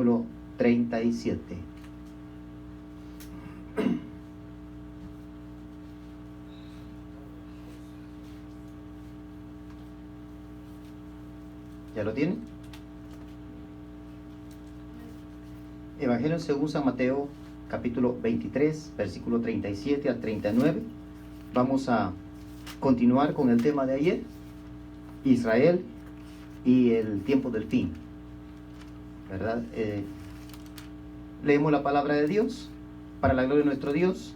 versículo 37. ¿Ya lo tienen? Evangelio según San Mateo, capítulo 23, versículo 37 al 39. Vamos a continuar con el tema de ayer, Israel y el tiempo del fin, ¿verdad? Leemos la palabra de Dios para la gloria de nuestro Dios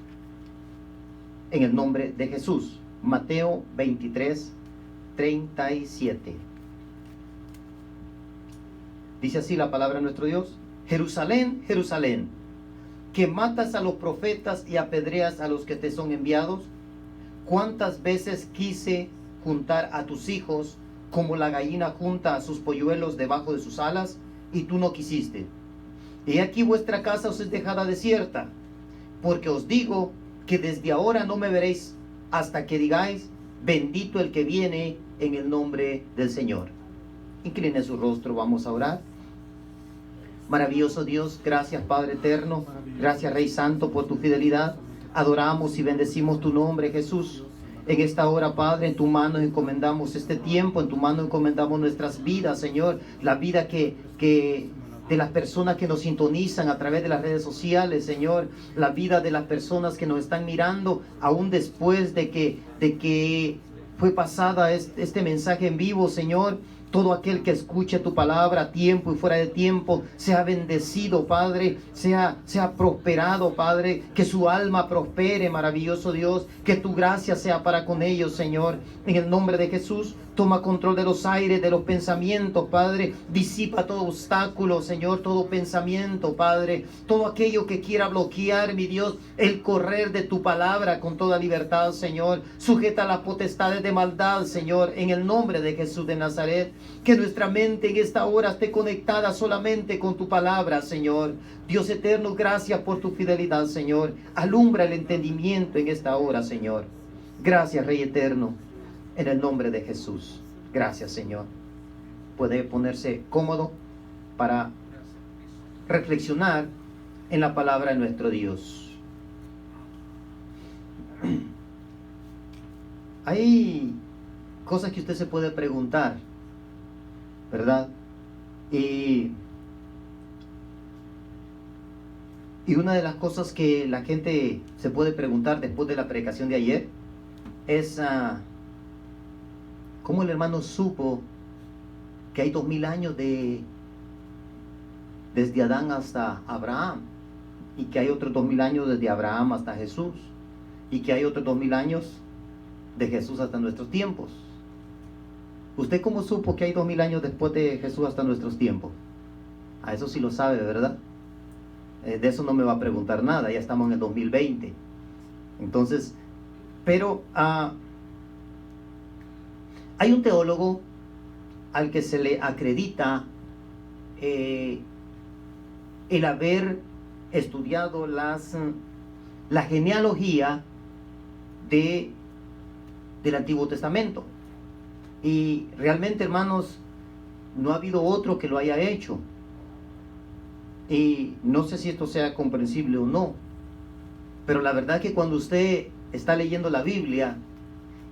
en el nombre de Jesús. Mateo 23, 37. Dice así la palabra de nuestro Dios: Jerusalén, Jerusalén, que matas a los profetas y apedreas a los que te son enviados. ¿Cuántas veces quise juntar a tus hijos como la gallina junta a sus polluelos debajo de sus alas, y tú no quisiste? He aquí vuestra casa os es dejada desierta, porque os digo que desde ahora no me veréis hasta que digáis: bendito el que viene en el nombre del Señor. Incline su rostro, vamos a orar. Maravilloso Dios, gracias Padre eterno, gracias Rey Santo por tu fidelidad. Adoramos y bendecimos tu nombre, Jesús. En esta hora, Padre, en tu mano encomendamos este tiempo, en tu mano encomendamos nuestras vidas, Señor. La vida que de las personas que nos sintonizan a través de las redes sociales, Señor. La vida de las personas que nos están mirando, aún después de que fue pasada este mensaje en vivo, Señor. Todo aquel que escuche tu palabra a tiempo y fuera de tiempo, sea bendecido, Padre, sea prosperado, Padre, que su alma prospere, maravilloso Dios, que tu gracia sea para con ellos, Señor. En el nombre de Jesús, toma control de los aires, de los pensamientos, Padre. Disipa todo obstáculo, Señor, todo pensamiento, Padre. Todo aquello que quiera bloquear, mi Dios, el correr de tu palabra con toda libertad, Señor. Sujeta las potestades de maldad, Señor, en el nombre de Jesús de Nazaret. Que nuestra mente en esta hora esté conectada solamente con tu palabra, Señor. Dios eterno, gracias por tu fidelidad, Señor. Alumbra el entendimiento en esta hora, Señor. Gracias, Rey eterno, en el nombre de Jesús. Gracias, Señor. Puede ponerse cómodo para reflexionar en la palabra de nuestro Dios. Hay cosas que usted se puede preguntar, ¿verdad? Y una de las cosas que la gente se puede preguntar después de la predicación de ayer es ¿cómo el hermano supo que hay 2000 años desde Adán hasta Abraham, y que hay otros 2000 años desde Abraham hasta Jesús, y que hay otros 2000 años de Jesús hasta nuestros tiempos? ¿Usted cómo supo que hay 2000 años después de Jesús hasta nuestros tiempos? A eso sí lo sabe, ¿verdad? De eso no me va a preguntar nada, ya estamos en el 2020. Entonces, pero hay un teólogo al que se le acredita el haber estudiado la genealogía del Antiguo Testamento. Y realmente, hermanos, no ha habido otro que lo haya hecho. Y no sé si esto sea comprensible o no, pero la verdad es que cuando usted está leyendo la Biblia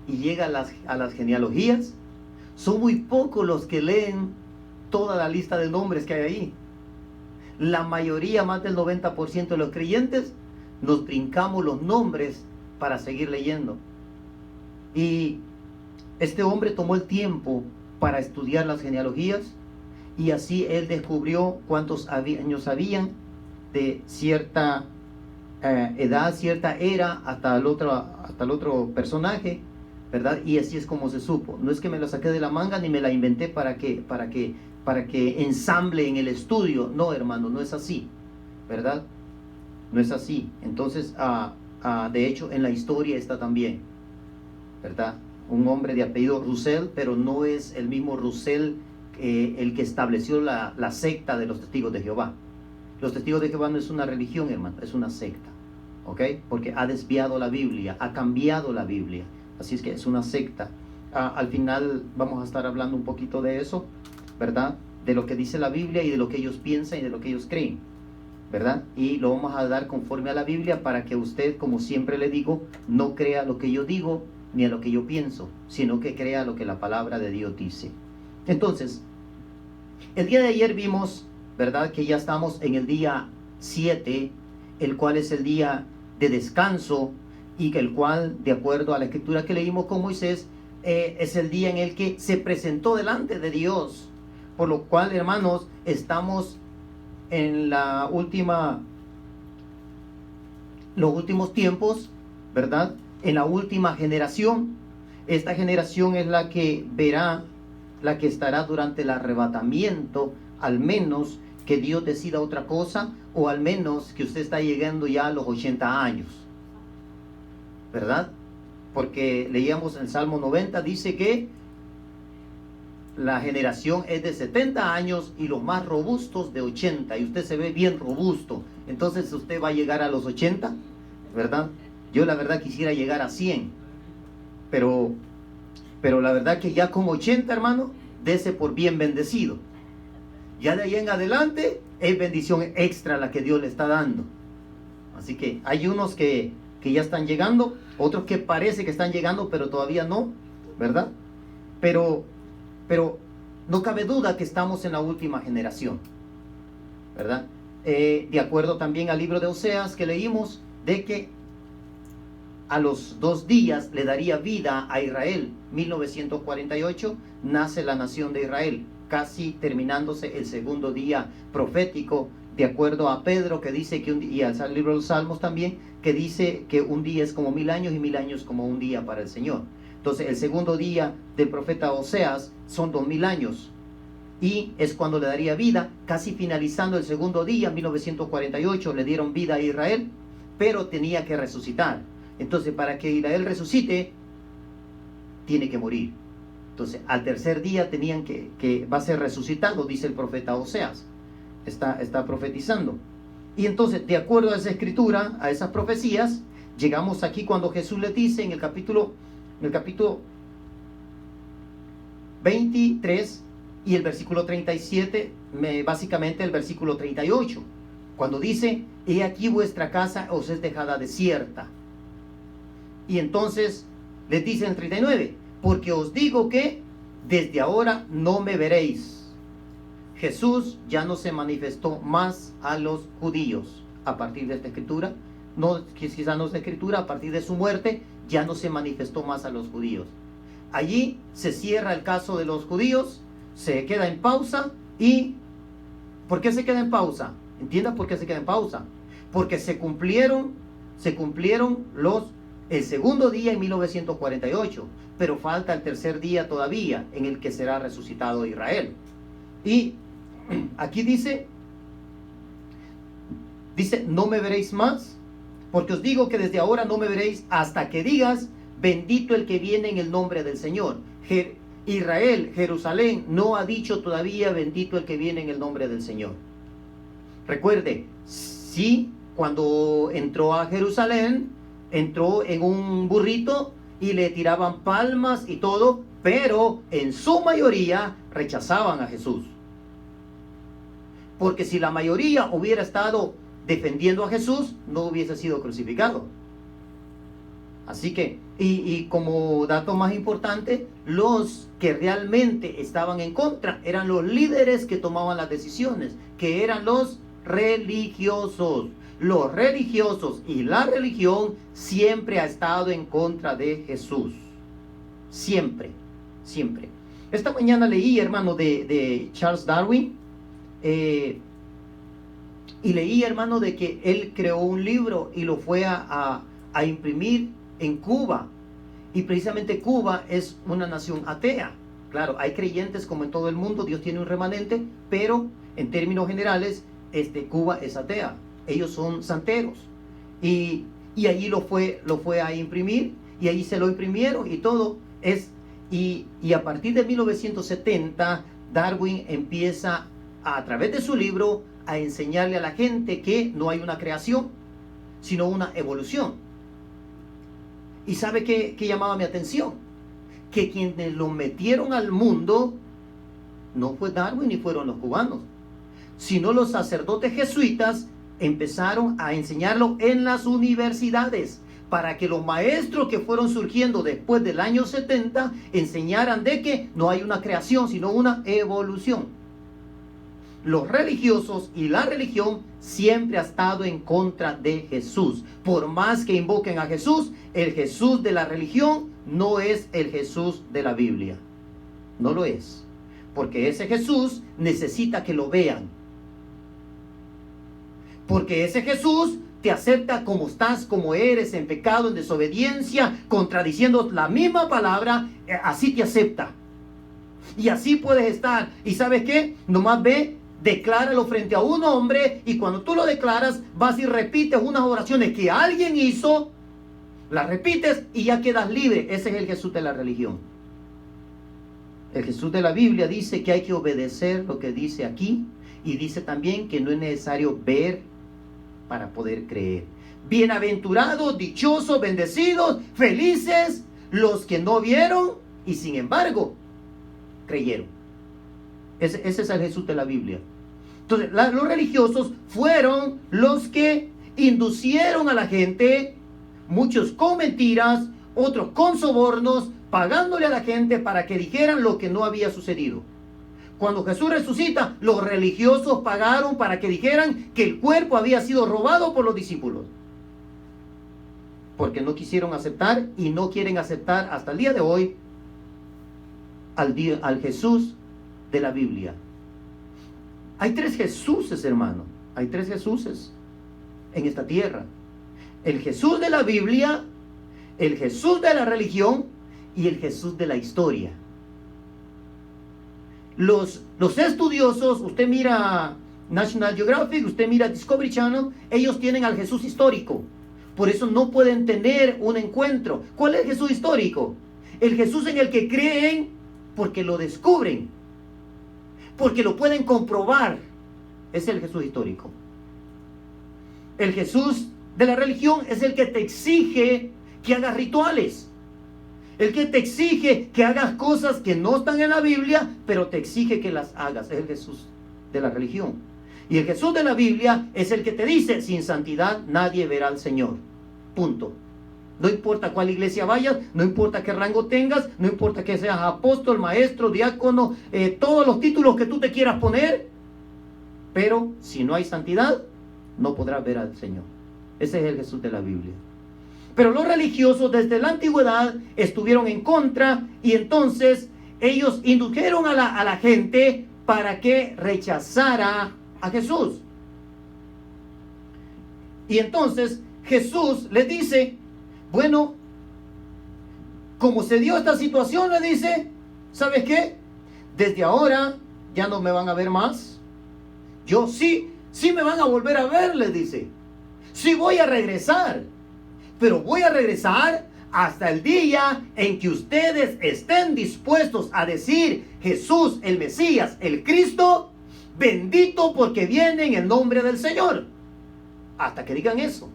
y llega a las genealogías, son muy pocos los que leen toda la lista de nombres que hay ahí. La mayoría, más del 90% de los creyentes, nos brincamos los nombres para seguir leyendo. Y este hombre tomó el tiempo para estudiar las genealogías, y así él descubrió cuántos años habían de cierta edad, cierta era, hasta el otro personaje, ¿verdad? Y así es como se supo. No es que me lo saqué de la manga ni me la inventé para que ensamble en el estudio. No, hermano, no es así, ¿verdad? No es así. Entonces, de hecho, en la historia está también, ¿verdad? Un hombre de apellido Russell, pero no es el mismo Russell el que estableció la secta de los testigos de Jehová. Los testigos de Jehová no es una religión, hermano, es una secta, ¿ok? Porque ha desviado la Biblia, ha cambiado la Biblia, así es que es una secta. Al final vamos a estar hablando un poquito de eso, ¿verdad? de lo que dice la Biblia y de lo que ellos piensan y de lo que ellos creen, ¿verdad? Y lo vamos a dar conforme a la Biblia para que usted, como siempre le digo, no crea lo que yo digo ni a lo que yo pienso, sino que crea lo que la palabra de Dios dice. Entonces, el día de ayer vimos, ¿verdad?, que ya estamos en el día 7, el cual es el día de descanso y que el cual, de acuerdo a la escritura que leímos con Moisés, es el día en el que se presentó delante de Dios. Por lo cual, hermanos, estamos en los últimos tiempos, ¿verdad? En la última generación. Esta generación es la que verá, la que estará durante el arrebatamiento, al menos que Dios decida otra cosa, o al menos que usted está llegando ya a los 80 años, ¿verdad? Porque leíamos en el Salmo 90, dice que la generación es de 70 años y los más robustos de 80, y usted se ve bien robusto, entonces usted va a llegar a los 80, ¿verdad? Yo la verdad quisiera llegar a 100, pero la verdad que ya con 80, hermano, dese por bien bendecido. Ya de ahí en adelante es bendición extra la que Dios le está dando. Así que hay unos que ya están llegando, otros que parece que están llegando, pero todavía no, ¿verdad? Pero no cabe duda que estamos en la última generación, ¿verdad? De acuerdo también al libro de Oseas que leímos, de que a los 2 días le daría vida a Israel. 1948 nace la nación de Israel, casi terminándose el segundo día profético, de acuerdo a Pedro, que dice que y al libro de los Salmos también, que dice que un día es como 1000 años y 1000 años como un día para el Señor. Entonces el segundo día del profeta Oseas son 2000 años, y es cuando le daría vida, casi finalizando el segundo día. 1948 le dieron vida a Israel, pero tenía que resucitar. Entonces, para que Israel resucite, tiene que morir. Entonces, al tercer día tenían que va a ser resucitado, dice el profeta Oseas. Está profetizando. Y entonces, de acuerdo a esa escritura, a esas profecías, llegamos aquí cuando Jesús le dice en el capítulo 23 y el versículo 37, básicamente el versículo 38, cuando dice: he aquí vuestra casa os es dejada desierta. Y entonces les dice en el 39, porque os digo que desde ahora no me veréis. Jesús ya no se manifestó más a los judíos a partir de esta escritura. No, quizá no es la escritura, a partir de su muerte ya no se manifestó más a los judíos. Allí se cierra el caso de los judíos, se queda en pausa. ¿Y por qué se queda en pausa? Entienda por qué se queda en pausa. Porque se cumplieron el segundo día en 1948, pero falta el tercer día todavía en el que será resucitado Israel. Y aquí dice, no me veréis más, porque os digo que desde ahora no me veréis hasta que digas: bendito el que viene en el nombre del Señor. Israel, Jerusalén, no ha dicho todavía: bendito el que viene en el nombre del Señor. Recuerde, sí, cuando entró a Jerusalén, entró en un burrito y le tiraban palmas y todo, pero en su mayoría rechazaban a Jesús. Porque si la mayoría hubiera estado defendiendo a Jesús, no hubiese sido crucificado. Así que, y como dato más importante, los que realmente estaban en contra eran los líderes que tomaban las decisiones, que eran los religiosos. Los religiosos y la religión siempre ha estado en contra de Jesús. Siempre, siempre. Esta mañana leí, hermano, de Charles Darwin, y leí, hermano, de que él creó un libro y lo fue a imprimir en Cuba. Y precisamente Cuba es una nación atea. Claro, hay creyentes como en todo el mundo, Dios tiene un remanente, pero en términos generales, Cuba es atea. Ellos son santeros. Y allí lo fue a imprimir, y allí se lo imprimieron y todo. Y a partir de 1970, Darwin empieza, a través de su libro, a enseñarle a la gente que no hay una creación, sino una evolución. ¿Y sabe qué llamaba mi atención? Que quienes lo metieron al mundo no fue Darwin ni fueron los cubanos, sino los sacerdotes jesuitas empezaron a enseñarlo en las universidades, para que los maestros que fueron surgiendo después del año 70 enseñaran de que no hay una creación, sino una evolución. Los religiosos y la religión siempre ha estado en contra de Jesús. Por más que invoquen a Jesús, el Jesús de la religión no es el Jesús de la Biblia. No lo es. Porque ese Jesús necesita que lo vean. Porque ese Jesús te acepta como estás, como eres, en pecado, en desobediencia, contradiciendo la misma palabra, así te acepta. Y así puedes estar. ¿Y sabes qué? Nomás ve, decláralo frente a un hombre, y cuando tú lo declaras, vas y repites unas oraciones que alguien hizo, las repites y ya quedas libre. Ese es el Jesús de la religión. El Jesús de la Biblia dice que hay que obedecer lo que dice aquí, y dice también que no es necesario ver para poder creer. Bienaventurados, dichosos, bendecidos, felices los que no vieron y sin embargo creyeron. Ese es el Jesús de la Biblia. Entonces, los religiosos fueron los que inducieron a la gente, muchos con mentiras, otros con sobornos, pagándole a la gente para que dijeran lo que no había sucedido. Cuando Jesús resucita, los religiosos pagaron para que dijeran que el cuerpo había sido robado por los discípulos. Porque no quisieron aceptar y no quieren aceptar hasta el día de hoy al Jesús de la Biblia. Hay tres Jesuses, hermano. Hay tres Jesuses en esta tierra. El Jesús de la Biblia, el Jesús de la religión y el Jesús de la historia. Los estudiosos, usted mira National Geographic, usted mira Discovery Channel, ellos tienen al Jesús histórico. Por eso no pueden tener un encuentro. ¿Cuál es el Jesús histórico? El Jesús en el que creen porque lo descubren, porque lo pueden comprobar. Es el Jesús histórico. El Jesús de la religión es el que te exige que hagas rituales. El que te exige que hagas cosas que no están en la Biblia, pero te exige que las hagas. Es el Jesús de la religión. Y el Jesús de la Biblia es el que te dice, sin santidad nadie verá al Señor. Punto. No importa cuál iglesia vayas, no importa qué rango tengas, no importa que seas apóstol, maestro, diácono, todos los títulos que tú te quieras poner, pero si no hay santidad, no podrás ver al Señor. Ese es el Jesús de la Biblia. Pero los religiosos desde la antigüedad estuvieron en contra, y entonces ellos indujeron a la gente para que rechazara a Jesús. Y entonces Jesús les dice, bueno, como se dio esta situación, le dice, ¿sabes qué? Desde ahora ya no me van a ver más. Yo sí me van a volver a ver, les dice. Sí voy a regresar. Pero voy a regresar hasta el día en que ustedes estén dispuestos a decir, Jesús, el Mesías, el Cristo, bendito porque viene en el nombre del Señor. Hasta que digan eso.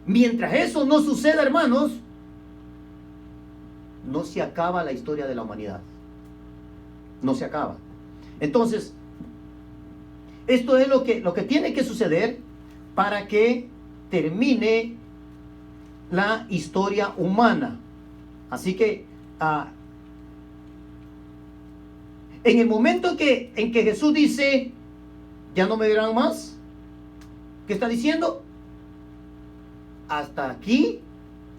Mientras eso no suceda, hermanos, no se acaba la historia de la humanidad. No se acaba. Entonces, esto es lo que tiene que suceder para que termine la historia humana. Así que en el momento en que Jesús dice, ya no me verán más, ¿qué está diciendo? Hasta aquí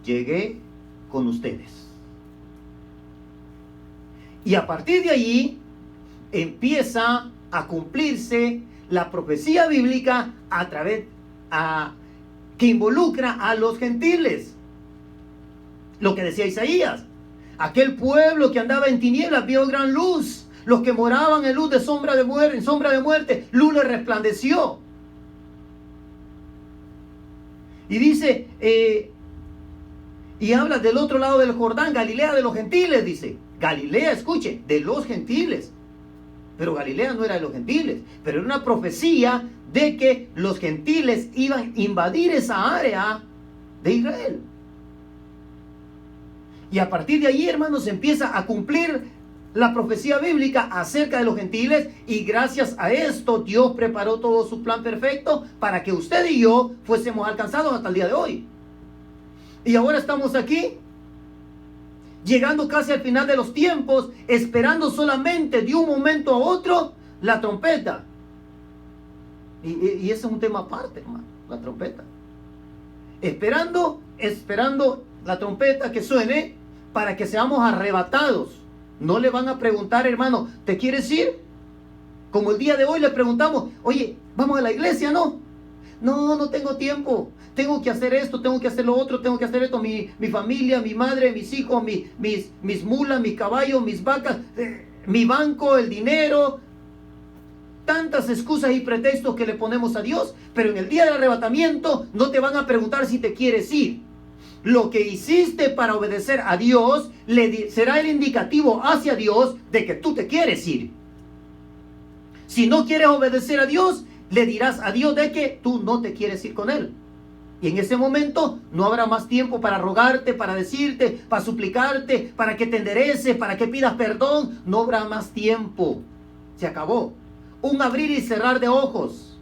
llegué con ustedes. Y a partir de allí empieza a cumplirse la profecía bíblica a través que involucra a los gentiles. Lo que decía Isaías, aquel pueblo que andaba en tinieblas vio gran luz, los que moraban en luz de sombra de muerte, luz les resplandeció. Y dice, y habla del otro lado del Jordán, Galilea de los gentiles, dice. Galilea, escuche, de los gentiles. Pero Galilea no era de los gentiles, pero era una profecía de que los gentiles iban a invadir esa área de Israel. Y a partir de ahí, hermanos, se empieza a cumplir la profecía bíblica acerca de los gentiles, y gracias a esto Dios preparó todo su plan perfecto para que usted y yo fuésemos alcanzados hasta el día de hoy. Y ahora estamos aquí, llegando casi al final de los tiempos, esperando solamente de un momento a otro la trompeta. Y ese es un tema aparte, hermano, la trompeta. Esperando la trompeta que suene para que seamos arrebatados. No le van a preguntar, hermano, ¿te quieres ir? Como el día de hoy le preguntamos, oye, ¿vamos a la iglesia, no? No tengo tiempo. Tengo que hacer esto, tengo que hacer lo otro, tengo que hacer esto. Mi familia, mi madre, mis hijos, mis mulas, mis caballos, mis vacas, mi banco, el dinero. Tantas excusas y pretextos que le ponemos a Dios, pero en el día del arrebatamiento no te van a preguntar si te quieres ir. Lo que hiciste para obedecer a Dios será el indicativo hacia Dios de que tú te quieres ir. Si no quieres obedecer a Dios, le dirás a Dios de que tú no te quieres ir con Él. Y en ese momento no habrá más tiempo para rogarte, para decirte, para suplicarte, para que te endereces, para que pidas perdón. No habrá más tiempo. Se acabó. Un abrir y cerrar de ojos.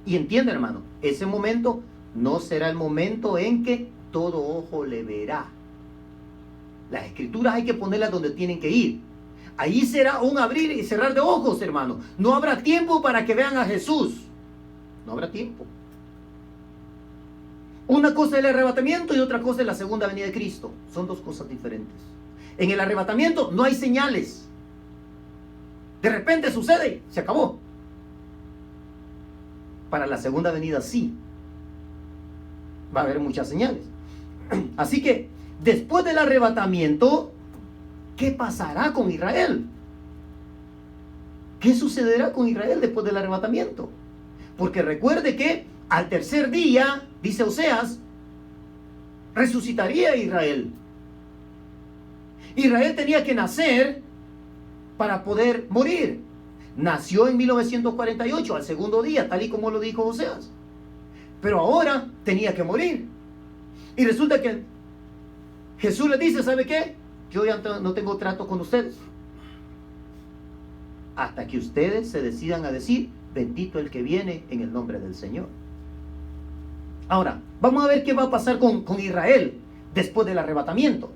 Y entiende, hermano, ese momento no será el momento en que todo ojo le verá. Las escrituras hay que ponerlas donde tienen que ir. Ahí será un abrir y cerrar de ojos, hermano. No habrá tiempo para que vean a Jesús. No habrá tiempo. Una cosa es el arrebatamiento y otra cosa es la segunda venida de Cristo. Son dos cosas diferentes. En el arrebatamiento no hay señales. De repente sucede, se acabó. Para la segunda venida sí. Va a haber muchas señales. Así que, después del arrebatamiento, ¿qué pasará con Israel? ¿Qué sucederá con Israel después del arrebatamiento? Porque recuerde que al tercer día, dice Oseas, resucitaría Israel. Israel tenía que nacer para poder morir. Nació en 1948, al segundo día, tal y como lo dijo Oseas. Pero ahora tenía que morir. Y resulta que Jesús le dice, ¿sabe qué? Yo ya no tengo trato con ustedes. Hasta que ustedes se decidan a decir, bendito el que viene en el nombre del Señor. Ahora, vamos a ver qué va a pasar con Israel después del arrebatamiento.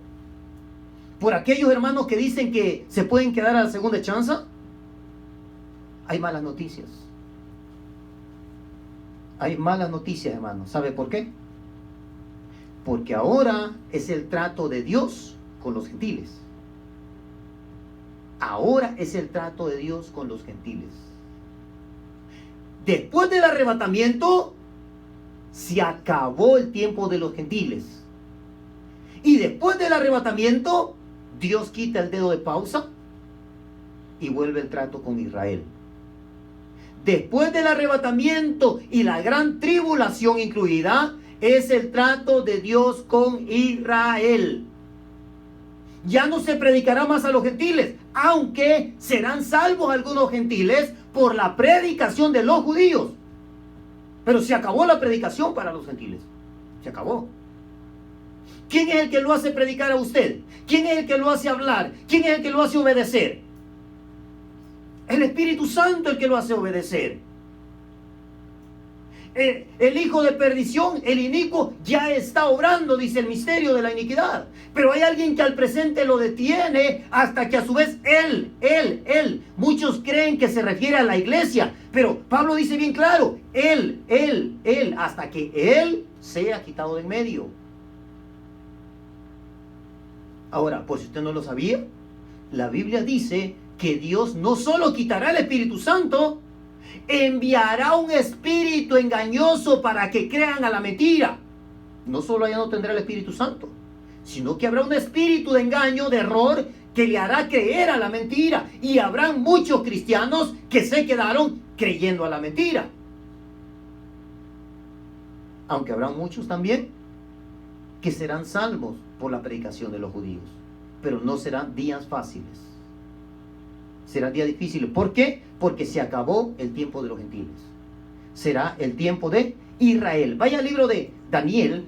Por aquellos hermanos que dicen que se pueden quedar a la segunda chance, hay malas noticias. Hay malas noticias, hermanos. ¿Sabe por qué? Porque ahora es el trato de Dios con los gentiles. Ahora es el trato de Dios con los gentiles. Después del arrebatamiento, se acabó el tiempo de los gentiles. Y después del arrebatamiento, Dios quita el dedo de pausa y vuelve el trato con Israel. Después del arrebatamiento y la gran tribulación incluida, es el trato de Dios con Israel. Ya no se predicará más a los gentiles, aunque serán salvos algunos gentiles por la predicación de los judíos. Pero se acabó la predicación para los gentiles. Se acabó. ¿Quién es el que lo hace predicar a usted? ¿Quién es el que lo hace hablar? ¿Quién es el que lo hace obedecer? El Espíritu Santo el que lo hace obedecer. El hijo de perdición, el inicuo, ya está obrando, dice el misterio de la iniquidad. Pero hay alguien que al presente lo detiene hasta que a su vez él. Muchos creen que se refiere a la iglesia, pero Pablo dice bien claro, él, hasta que él sea quitado de en medio. Ahora, por si usted no lo sabía, la Biblia dice que Dios no solo quitará el Espíritu Santo, enviará un espíritu engañoso para que crean a la mentira. No solo ya no tendrá el Espíritu Santo, sino que habrá un espíritu de engaño, de error, que le hará creer a la mentira. Y habrán muchos cristianos que se quedaron creyendo a la mentira. Aunque habrá muchos también que serán salvos por la predicación de los judíos. Pero no serán días fáciles. Serán días difíciles. ¿Por qué? Porque se acabó el tiempo de los gentiles. Será el tiempo de Israel. Vaya al libro de Daniel.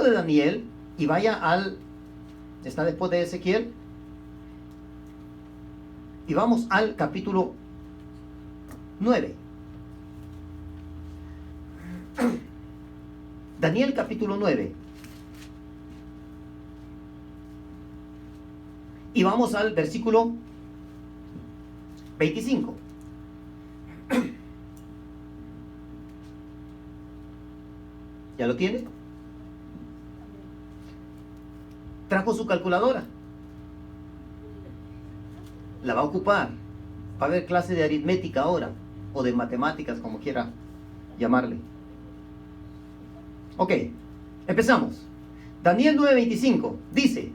libro de Daniel y vaya al... Está después de Ezequiel. Y vamos al capítulo 9. Daniel capítulo 9. Y vamos al versículo 25. ¿Ya lo tiene? ¿Trajo su calculadora? La va a ocupar. Va a haber clase de aritmética ahora, o de matemáticas, como quiera llamarle. Ok, empezamos. Daniel 9:25 dice: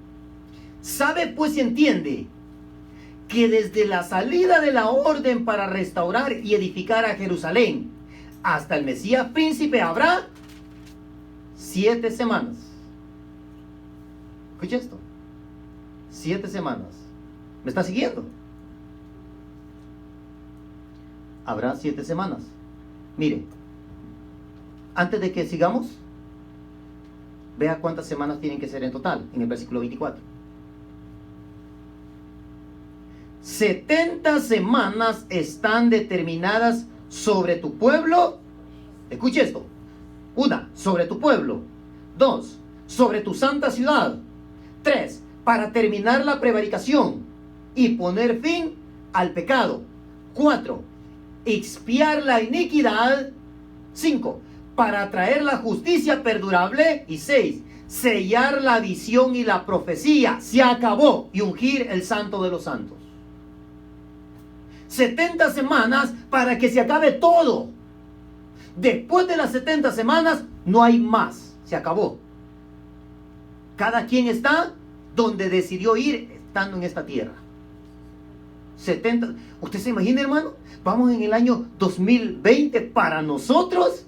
sabe pues y entiende que desde la salida de la orden para restaurar y edificar a Jerusalén hasta el Mesías príncipe habrá 7 semanas. Escucha esto. 7 semanas. ¿Me está siguiendo? Habrá 7 semanas. Mire, antes de que sigamos, vea cuántas semanas tienen que ser en total, en el versículo 24. 70 semanas están determinadas sobre tu pueblo. Escuche esto. 1, sobre tu pueblo. 2, sobre tu santa ciudad. 3, para terminar la prevaricación y poner fin al pecado. 4, expiar la iniquidad. 5, para traer la justicia perdurable. Y 6, sellar la visión y la profecía. Se acabó. Y ungir el santo de los santos. 70 semanas para que se acabe todo. Después de las 70 semanas no hay más. Se acabó. Cada quien está donde decidió ir estando en esta tierra. 70. ¿Usted se imagina, hermano? Vamos en el año 2020 para nosotros.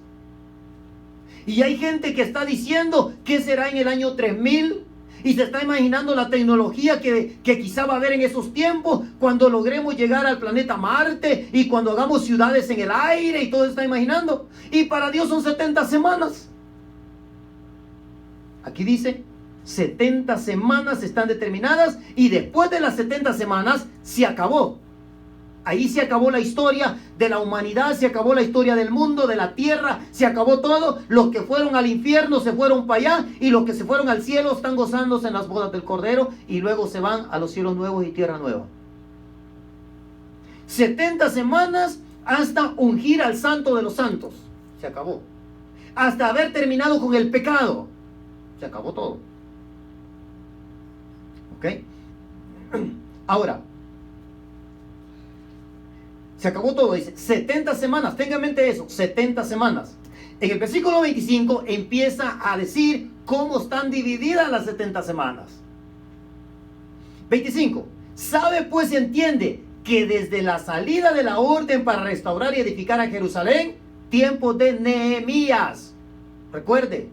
Y hay gente que está diciendo que será en el año 3000. Y se está imaginando la tecnología que quizá va a haber en esos tiempos, cuando logremos llegar al planeta Marte y cuando hagamos ciudades en el aire y todo se está imaginando. Y para Dios son 70 semanas. Aquí dice, 70 semanas están determinadas y después de las 70 semanas se acabó. Ahí se acabó la historia de la humanidad, se acabó la historia del mundo, de la tierra, se acabó todo. Los que fueron al infierno se fueron para allá y los que se fueron al cielo están gozándose en las bodas del Cordero y luego se van a los cielos nuevos y tierra nueva. 70 semanas hasta ungir al santo de los santos. Se acabó. Hasta haber terminado con el pecado. Se acabó todo. ¿Ok? Ahora, se acabó todo, dice 70 semanas, tenga en mente eso, 70 semanas. En el versículo 25 empieza a decir cómo están divididas las 70 semanas. 25, sabe pues y entiende que desde la salida de la orden para restaurar y edificar a Jerusalén, tiempo de Nehemías. Recuerde,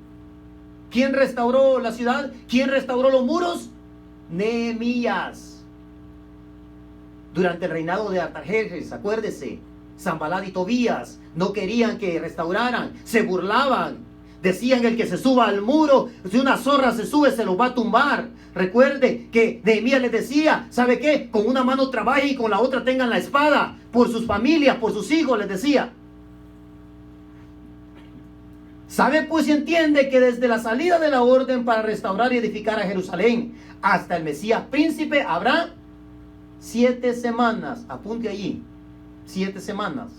¿quién restauró la ciudad? ¿Quién restauró los muros? Nehemías. Durante el reinado de Artajerjes, acuérdese, Sanballat y Tobías no querían que restauraran, se burlaban, decían: el que se suba al muro, si una zorra se sube se lo va a tumbar. Recuerde que Nehemías les decía: ¿sabe qué? Con una mano trabajen y con la otra tengan la espada, por sus familias, por sus hijos, les decía. Sabe pues y entiende que desde la salida de la orden para restaurar y edificar a Jerusalén hasta el Mesías príncipe habrá 7 semanas. Apunte allí, 7 semanas.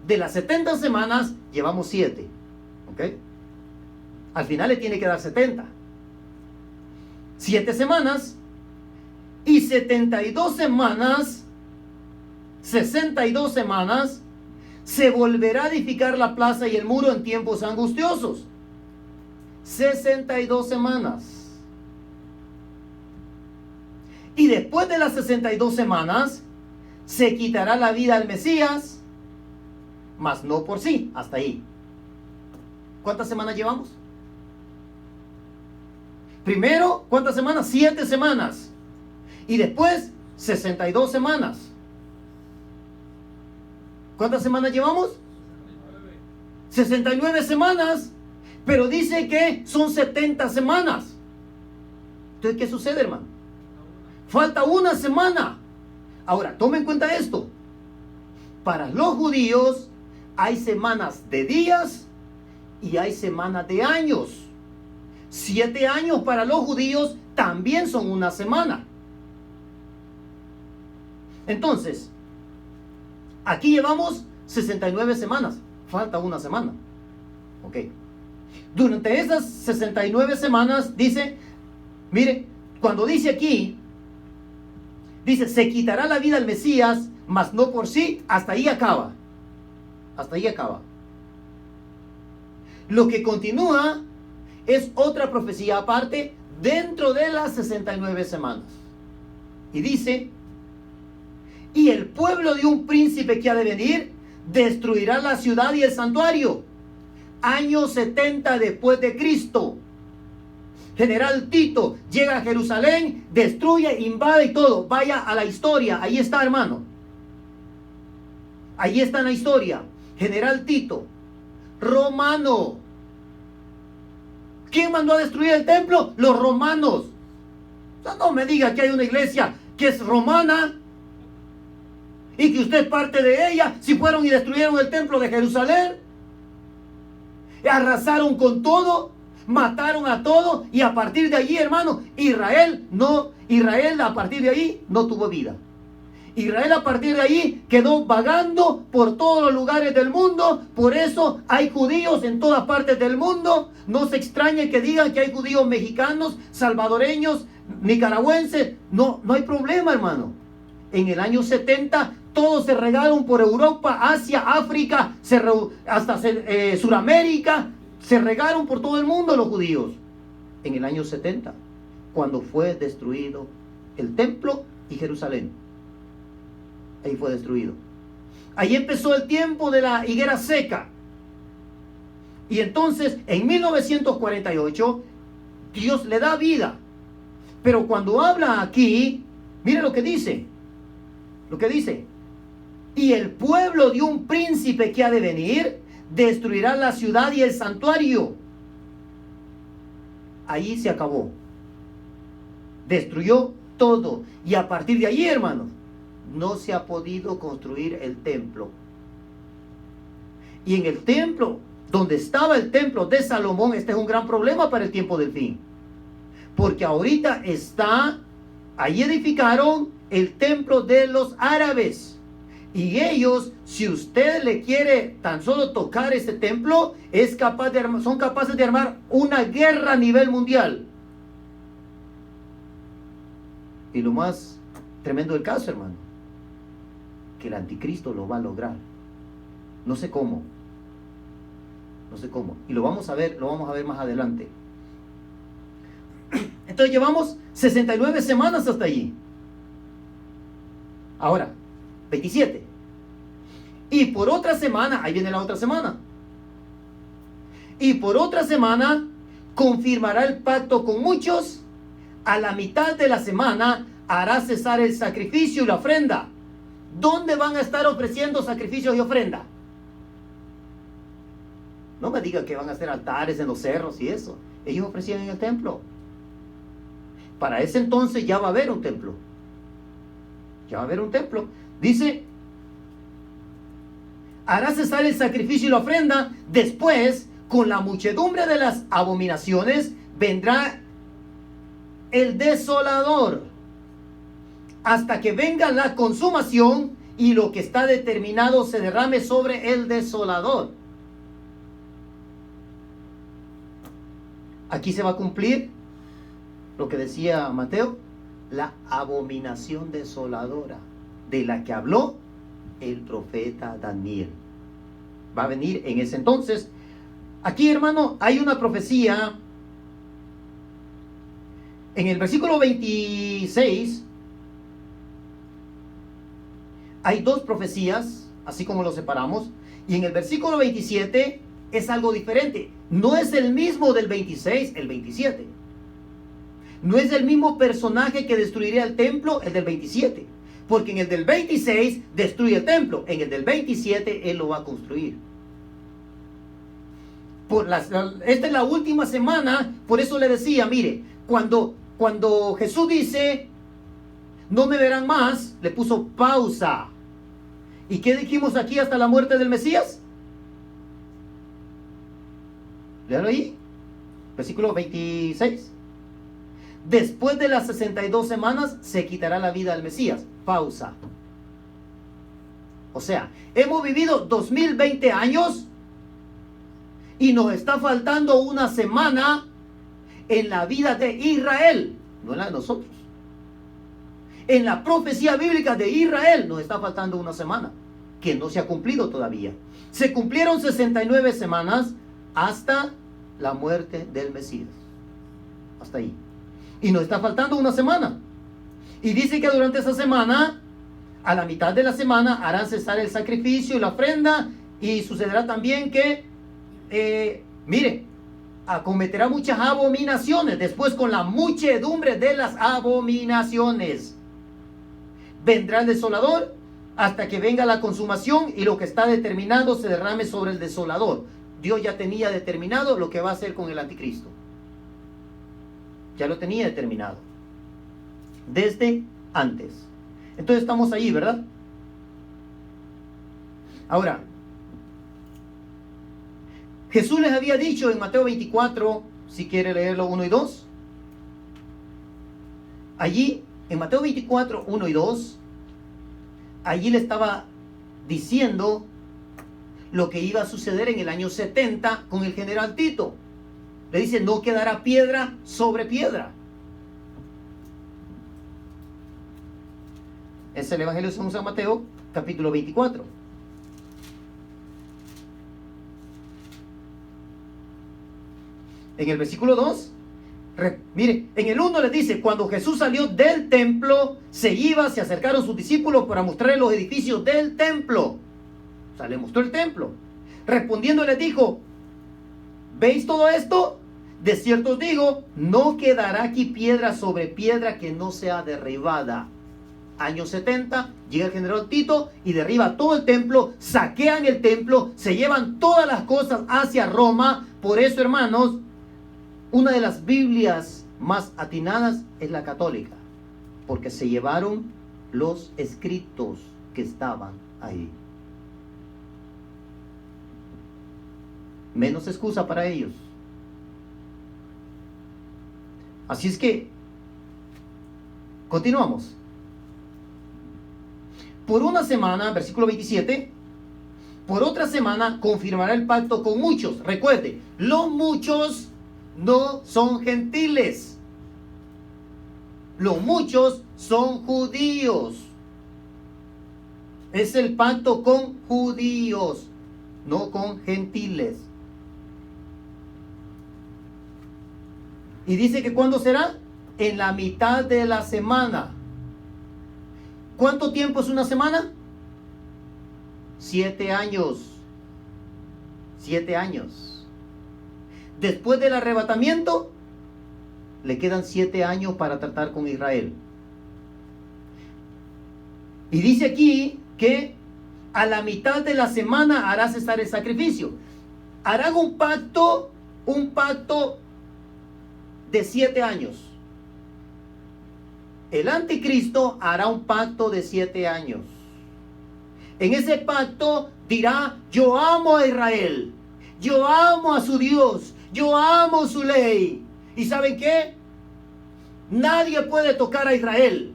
De las 70 semanas llevamos 7. ¿Ok? Al final le tiene que dar 70. 7 semanas y 72 semanas, 62 semanas, se volverá a edificar la plaza y el muro en tiempos angustiosos. 62 semanas. Y después de las 62 semanas, se quitará la vida al Mesías, mas no por sí. Hasta ahí. ¿Cuántas semanas llevamos? Primero, ¿cuántas semanas? 7 semanas. Y después, 62 semanas. ¿Cuántas semanas llevamos? 69 semanas. Pero dice que son 70 semanas. Entonces, ¿qué sucede, hermano? Falta una semana. Ahora, tome en cuenta esto. Para los judíos hay semanas de días y hay semanas de años. 7 años para los judíos también son una semana. Entonces, aquí llevamos 69 semanas. Falta una semana. Ok. Durante esas 69 semanas dice, mire, cuando dice aquí, dice, se quitará la vida al Mesías, mas no por sí, hasta ahí acaba. Hasta ahí acaba. Lo que continúa es otra profecía aparte dentro de las 69 semanas. Y dice, y el pueblo de un príncipe que ha de venir destruirá la ciudad y el santuario. Año 70 después de Cristo. General Tito llega a Jerusalén, destruye, invade y todo. Vaya a la historia, ahí está, hermano. Ahí está en la historia. General Tito, romano. ¿Quién mandó a destruir el templo? Los romanos. O sea, no me diga que hay una iglesia que es romana y que usted es parte de ella. Si fueron y destruyeron el templo de Jerusalén, arrasaron con todo, mataron a todo, y a partir de allí, hermano, Israel a partir de ahí no tuvo vida. Israel a partir de ahí quedó vagando por todos los lugares del mundo. Por eso hay judíos en todas partes del mundo. No se extrañe que digan que hay judíos mexicanos, salvadoreños, nicaragüenses. No hay problema, hermano. En el año 70 todos se regaron por Europa, Asia, África, hasta Suramérica. Se regaron por todo el mundo los judíos. En el año 70, cuando fue destruido el templo y Jerusalén. Ahí fue destruido. Ahí empezó el tiempo de la higuera seca. Y entonces, en 1948, Dios le da vida. Pero cuando habla aquí, mire lo que dice. Lo que dice. Y el pueblo de un príncipe que ha de venir destruirá la ciudad y el santuario. Ahí se acabó. Destruyó todo. Y a partir de allí, hermanos, no se ha podido construir el templo. Y en el templo, donde estaba el templo de Salomón, este es un gran problema para el tiempo del fin. Porque ahorita ahí edificaron el templo de los árabes. Y ellos, si usted le quiere tan solo tocar ese templo, son capaces de armar una guerra a nivel mundial. Y lo más tremendo del caso, hermano, que el anticristo lo va a lograr. No sé cómo. No sé cómo. Y lo vamos a ver más adelante. Entonces llevamos 69 semanas hasta allí. Ahora, 27. Y por otra semana, ahí viene la otra semana. Y por otra semana confirmará el pacto con muchos. A la mitad de la semana hará cesar el sacrificio y la ofrenda. ¿Dónde van a estar ofreciendo sacrificios y ofrenda? No me digan que van a hacer altares en los cerros y eso. Ellos ofrecían en el templo. Para ese entonces ya va a haber un templo. Ya va a haber un templo. Dice, hará cesar el sacrificio y la ofrenda. Después, con la muchedumbre de las abominaciones, vendrá el desolador, hasta que venga la consumación y lo que está determinado se derrame sobre el desolador. Aquí se va a cumplir lo que decía Mateo, la abominación desoladora de la que habló el profeta Daniel. Va a venir en ese entonces. Aquí, hermano, hay una profecía. En el versículo 26 hay dos profecías, así como lo separamos. Y en el versículo 27 es algo diferente. No es el mismo del 26, el 27. No es el mismo personaje que destruiría el templo, el del 27. Porque en el del 26 destruye el templo. En el del 27 él lo va a construir. Esta es la última semana, por eso le decía, mire, cuando Jesús dice, no me verán más, le puso pausa. ¿Y qué dijimos aquí hasta la muerte del Mesías? Léalo ahí, versículo 26. Después de las 62 semanas se quitará la vida al Mesías. Pausa. O sea, hemos vivido 2020 años y nos está faltando una semana en la vida de Israel, no en la de nosotros. En la profecía bíblica de Israel nos está faltando una semana que no se ha cumplido todavía. Se cumplieron 69 semanas hasta la muerte del Mesías. Hasta ahí. Y nos está faltando una semana. Y dice que durante esa semana, a la mitad de la semana, harán cesar el sacrificio y la ofrenda. Y sucederá también que, mire, acometerá muchas abominaciones. Después, con la muchedumbre de las abominaciones, vendrá el desolador hasta que venga la consumación y lo que está determinado se derrame sobre el desolador. Dios ya tenía determinado lo que va a hacer con el anticristo. Ya lo tenía determinado desde antes. Entonces estamos ahí, ¿verdad? Ahora, Jesús les había dicho en Mateo 24, si quiere leerlo 1 y 2. Allí, en Mateo 24, 1 y 2, allí le estaba diciendo lo que iba a suceder en el año 70 con el general Tito. Le dice, no quedará piedra sobre piedra. Es el Evangelio según San Mateo, capítulo 24. En el versículo 2, mire, en el 1 le dice, cuando Jesús salió del templo, se acercaron sus discípulos para mostrarle los edificios del templo. O sea, le mostró el templo. Respondiendo les dijo, ¿veis todo esto? De cierto os digo, no quedará aquí piedra sobre piedra que no sea derribada. Año 70, llega el general Tito y derriba todo el templo, saquean el templo, se llevan todas las cosas hacia Roma. Por eso, hermanos, una de las Biblias más atinadas es la católica, porque se llevaron los escritos que estaban ahí. Menos excusa para ellos. Así es que, continuamos. Por una semana, versículo 27, por otra semana confirmará el pacto con muchos. Recuerde, los muchos no son gentiles. Los muchos son judíos. Es el pacto con judíos, no con gentiles. Y dice que ¿cuándo será? En la mitad de la semana. ¿Cuánto tiempo es una semana? 7 años. 7 años. Después del arrebatamiento, le quedan 7 años para tratar con Israel. Y dice aquí que a la mitad de la semana hará cesar el sacrificio. Harán un pacto de 7 años. El anticristo hará un pacto de 7 años. En ese pacto dirá, yo amo a Israel, yo amo a su Dios, yo amo su ley. ¿Y saben qué? Nadie puede tocar a Israel.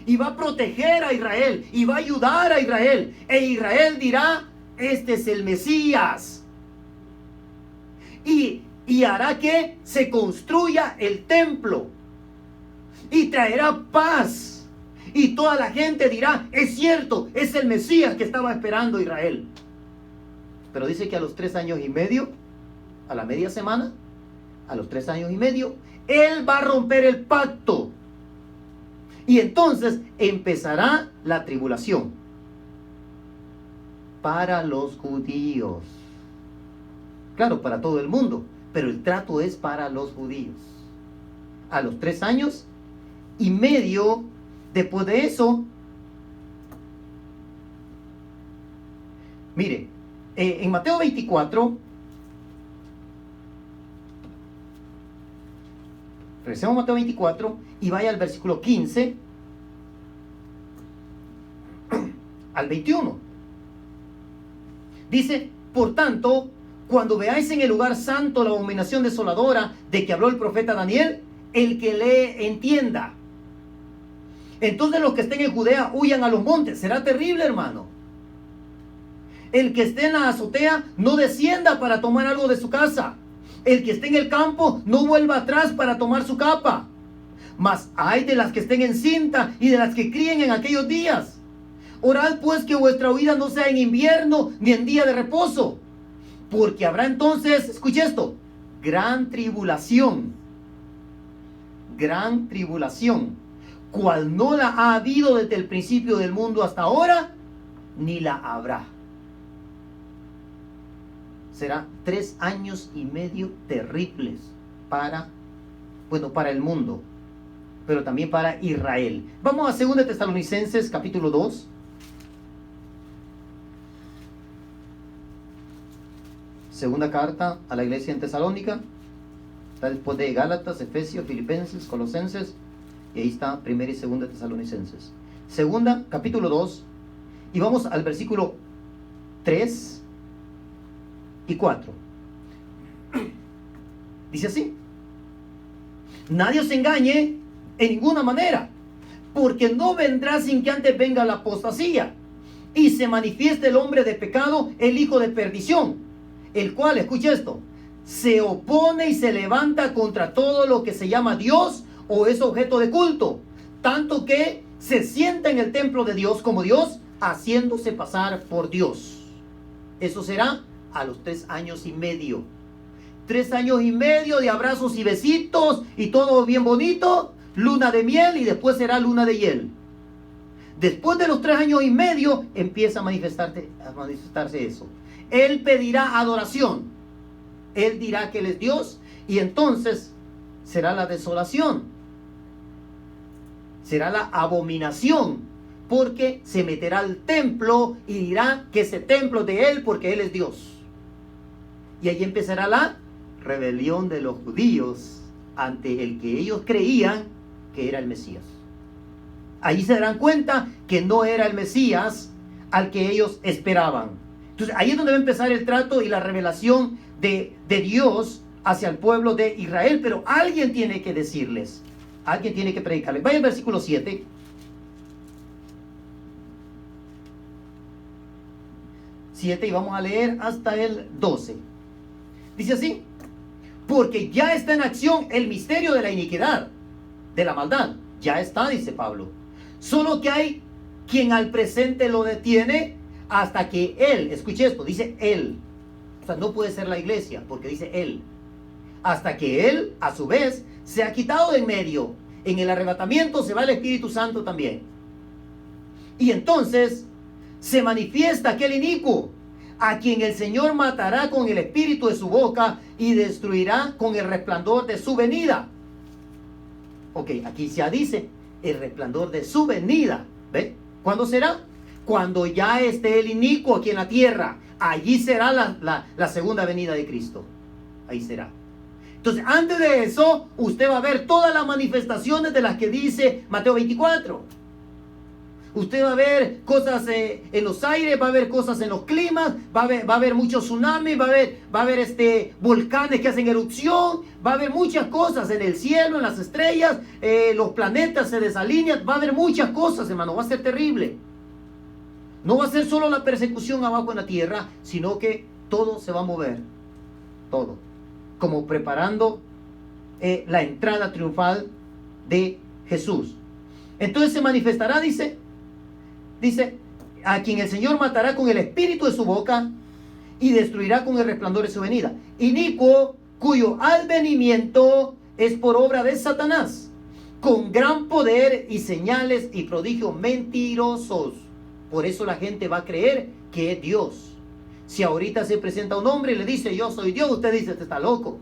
Y va a proteger a Israel, y va a ayudar a Israel. E Israel dirá, este es el Mesías. Y hará que se construya el templo. Y traerá paz. Y toda la gente dirá, es cierto, es el Mesías que estaba esperando Israel. Pero dice que a los 3 años y medio, a la media semana, a los 3 años y medio, Él va a romper el pacto. Y entonces empezará la tribulación para los judíos. Claro, para todo el mundo, pero el trato es para los judíos. A los 3 años y medio después de eso, mire, en Mateo 24, Regresemos a Mateo 24 y vaya al versículo 15 al 21. Dice, por tanto, cuando veáis en el lugar santo la abominación desoladora de que habló el profeta Daniel, el que lee entienda. Entonces los que estén en Judea huyan a los montes. Será terrible, hermano. El que esté en la azotea no descienda para tomar algo de su casa. El que esté en el campo no vuelva atrás para tomar su capa. Mas hay de las que estén en cinta y de las que críen en aquellos días. Orad pues que vuestra huida no sea en invierno ni en día de reposo. Porque habrá entonces, escuche esto, gran tribulación. Gran tribulación. Cual no la ha habido desde el principio del mundo hasta ahora, ni la habrá. Será 3 años y medio terribles para el mundo, pero también para Israel. Vamos a 2 Tesalonicenses capítulo 2. Segunda carta a la iglesia en Tesalónica. Está después de Gálatas, Efesios, Filipenses, Colosenses. Y ahí está 1 y 2 Tesalonicenses. Segunda, capítulo 2. Y vamos al versículo 3 y 4. Dice así: nadie os engañe en ninguna manera, porque no vendrá sin que antes venga la apostasía y se manifieste el hombre de pecado, el hijo de perdición, el cual, escuche esto, se opone y se levanta contra todo lo que se llama Dios o es objeto de culto, tanto que se sienta en el templo de Dios como Dios, haciéndose pasar por Dios. Eso será a los 3 años y medio. 3 años y medio de abrazos y besitos y todo bien bonito, luna de miel, y después será luna de hiel. Después de los 3 años y medio empieza a manifestarse eso. Él pedirá adoración. Él dirá que Él es Dios, y entonces será la desolación. Será la abominación, porque se meterá al templo y dirá que ese templo es de Él porque Él es Dios. Y ahí empezará la rebelión de los judíos ante el que ellos creían que era el Mesías. Ahí se darán cuenta que no era el Mesías al que ellos esperaban. Entonces ahí es donde va a empezar el trato y la revelación de Dios hacia el pueblo de Israel. Pero alguien tiene que decirles, alguien tiene que predicarles. Vaya al versículo 7. Y vamos a leer hasta el 12. Dice así: porque ya está en acción el misterio de la iniquidad, de la maldad. Ya está, dice Pablo. Solo que hay quien al presente lo detiene hasta que Él, escuche esto, dice Él. O sea, no puede ser la iglesia, porque dice Él. Hasta que Él, a su vez, se ha quitado de en medio. En el arrebatamiento se va el Espíritu Santo también. Y entonces se manifiesta aquel inicuo, a quien el Señor matará con el espíritu de su boca y destruirá con el resplandor de su venida. Ok, aquí ya dice el resplandor de su venida. ¿Ve? ¿Cuándo será? Cuando ya esté el inicuo aquí en la tierra. Allí será la segunda venida de Cristo. Ahí será. Entonces, antes de eso, usted va a ver todas las manifestaciones de las que dice Mateo 24. Usted va a ver cosas en los aires, va a ver cosas en los climas, va a haber muchos tsunamis, va a haber volcanes que hacen erupción, va a haber muchas cosas en el cielo, en las estrellas, los planetas se desalinean, va a haber muchas cosas, hermano, va a ser terrible. No va a ser solo la persecución abajo en la tierra, sino que todo se va a mover, todo, como preparando la entrada triunfal de Jesús. Entonces se manifestará, dice, a quien el Señor matará con el espíritu de su boca y destruirá con el resplandor de su venida. Inicuo, cuyo advenimiento es por obra de Satanás, con gran poder y señales y prodigios mentirosos. Por eso la gente va a creer que es Dios. Si ahorita se presenta un hombre y le dice yo soy Dios, usted dice este está loco.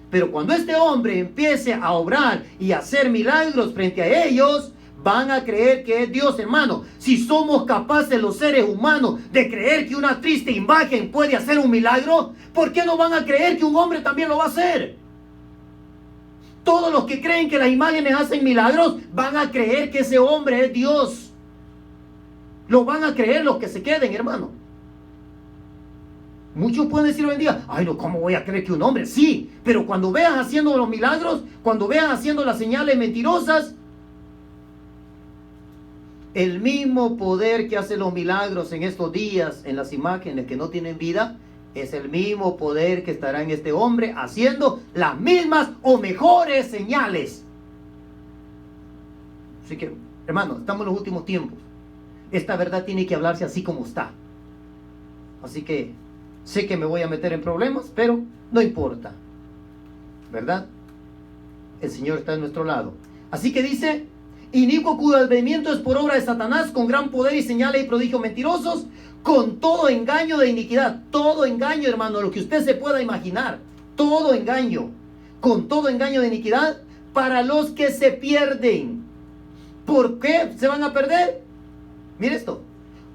Pero cuando este hombre empiece a obrar y a hacer milagros frente a ellos, van a creer que es Dios, hermano. Si somos capaces los seres humanos de creer que una triste imagen puede hacer un milagro, ¿por qué no van a creer que un hombre también lo va a hacer? Todos los que creen que las imágenes hacen milagros van a creer que ese hombre es Dios. Lo van a creer los que se queden, hermano. Muchos pueden decir hoy en día, ay no, ¿cómo voy a creer que un hombre? Sí, pero cuando veas haciendo los milagros, cuando veas haciendo las señales mentirosas, el mismo poder que hace los milagros en estos días, en las imágenes que no tienen vida, es el mismo poder que estará en este hombre haciendo las mismas o mejores señales. Así que, hermano, estamos en los últimos tiempos. Esta verdad tiene que hablarse así como está. Así que sé que me voy a meter en problemas, pero no importa, ¿verdad? El Señor está a nuestro lado. Así que dice, inicuo cuyo advenimiento es por obra de Satanás, con gran poder y señales y prodigios mentirosos, con todo engaño de iniquidad. Todo engaño, hermano, lo que usted se pueda imaginar. Todo engaño. Con todo engaño de iniquidad para los que se pierden. ¿Por qué se van a perder? Mire esto.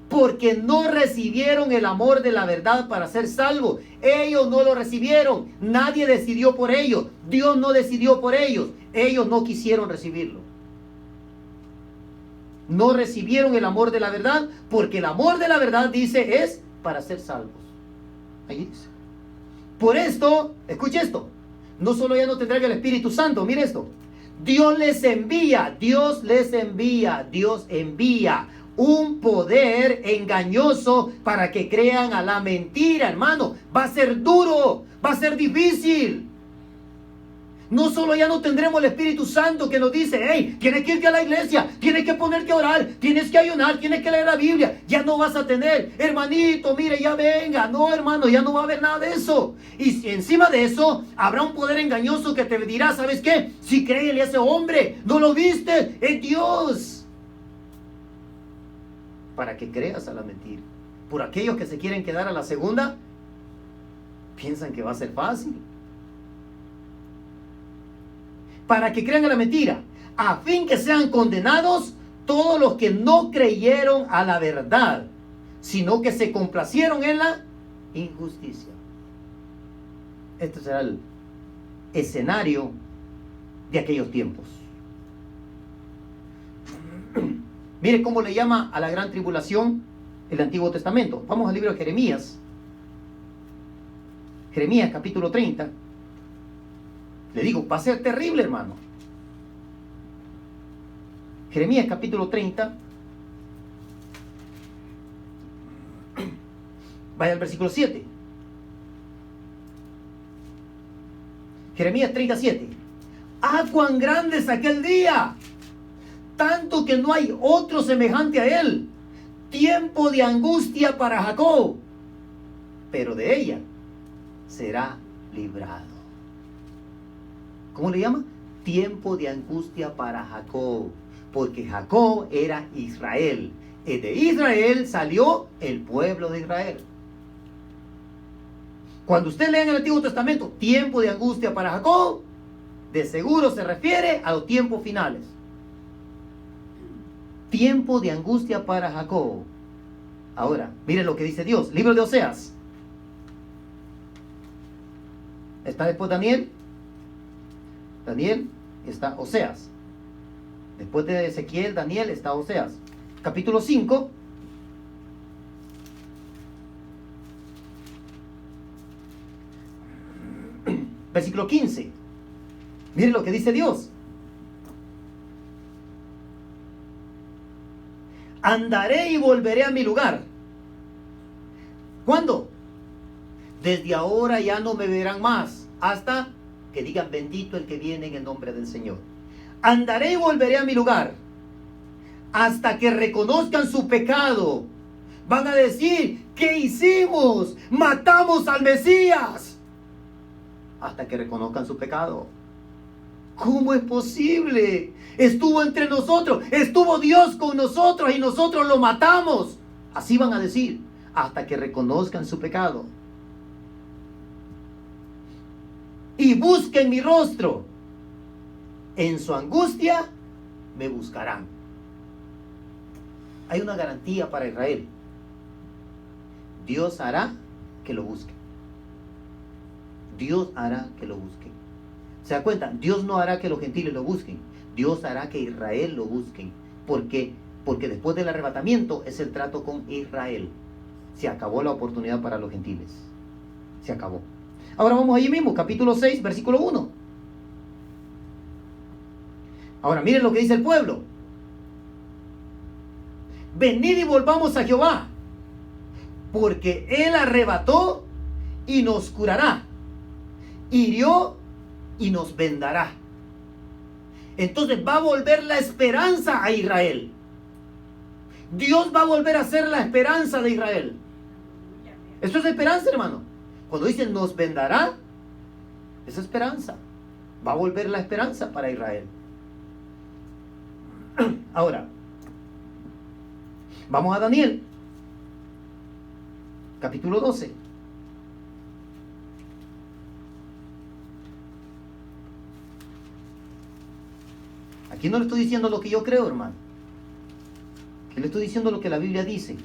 Porque no recibieron el amor de la verdad para ser salvos. Ellos no lo recibieron. Nadie decidió por ellos. Dios no decidió por ellos. Ellos no quisieron recibirlo. No recibieron el amor de la verdad, porque el amor de la verdad, dice, es para ser salvos. Ahí dice. Por esto, escuche esto, no solo ya no tendrán el Espíritu Santo, mire esto. Dios envía un poder engañoso para que crean a la mentira, hermano. Va a ser duro, va a ser difícil. No solo ya no tendremos el Espíritu Santo que nos dice, hey, tienes que irte a la iglesia, tienes que ponerte a orar, tienes que ayunar, tienes que leer la Biblia. Ya no vas a tener, hermanito, mire, ya venga. No, hermano, ya no va a haber nada de eso. Y si encima de eso habrá un poder engañoso que te dirá, ¿sabes qué? Si créele a ese hombre, no lo viste, es Dios. Para que creas a la mentira. Por aquellos que se quieren quedar a la segunda, piensan que va a ser fácil. Para que crean a la mentira, a fin que sean condenados todos los que no creyeron a la verdad, sino que se complacieron en la injusticia. Este será el escenario de aquellos tiempos. Mire cómo le llama a la gran tribulación el Antiguo Testamento. Vamos al libro de Jeremías. Jeremías capítulo 30. Le digo, va a ser terrible, hermano. Jeremías capítulo 30. Vaya al versículo 7. Jeremías 37. ¡Ah, cuán grande es aquel día! Tanto que no hay otro semejante a él. Tiempo de angustia para Jacob, pero de ella será librado. ¿Cómo le llama? Tiempo de angustia para Jacob, porque Jacob era Israel. Y de Israel salió el pueblo de Israel. Cuando usted lee en el Antiguo Testamento tiempo de angustia para Jacob, de seguro se refiere a los tiempos finales. Tiempo de angustia para Jacob. Ahora, miren lo que dice Dios. Libro de Oseas. ¿Está después Daniel? Daniel, está Oseas. Después de Ezequiel, Daniel, está Oseas. Capítulo 5. Versículo 15. Miren lo que dice Dios. Andaré y volveré a mi lugar. ¿Cuándo? Desde ahora ya no me verán más, hasta que digan bendito el que viene en el nombre del Señor. Andaré y volveré a mi lugar, hasta que reconozcan su pecado. Van a decir, ¿qué hicimos? Matamos al Mesías. Hasta que reconozcan su pecado. ¿Cómo es posible? Estuvo entre nosotros, estuvo Dios con nosotros y nosotros lo matamos. Así van a decir, hasta que reconozcan su pecado. Y busquen mi rostro. En su angustia me buscarán. Hay una garantía para Israel. Dios hará que lo busquen. Dios hará que lo busquen. ¿Se da cuenta? Dios no hará que los gentiles lo busquen. Dios hará que Israel lo busquen. Porque después del arrebatamiento es el trato con Israel. Se acabó la oportunidad para los gentiles. Se acabó. Ahora vamos allí mismo, capítulo 6, versículo 1. Ahora miren lo que dice el pueblo. Venid y volvamos a Jehová, porque Él arrebató y nos curará, hirió y nos vendará. Entonces va a volver la esperanza a Israel. Dios va a volver a ser la esperanza de Israel. Esto es esperanza, hermano. Cuando dicen nos vendará, es esperanza. Va a volver la esperanza para Israel. Ahora, vamos a Daniel, capítulo 12. Aquí no le estoy diciendo lo que yo creo, hermano. Aquí le estoy diciendo lo que la Biblia dice.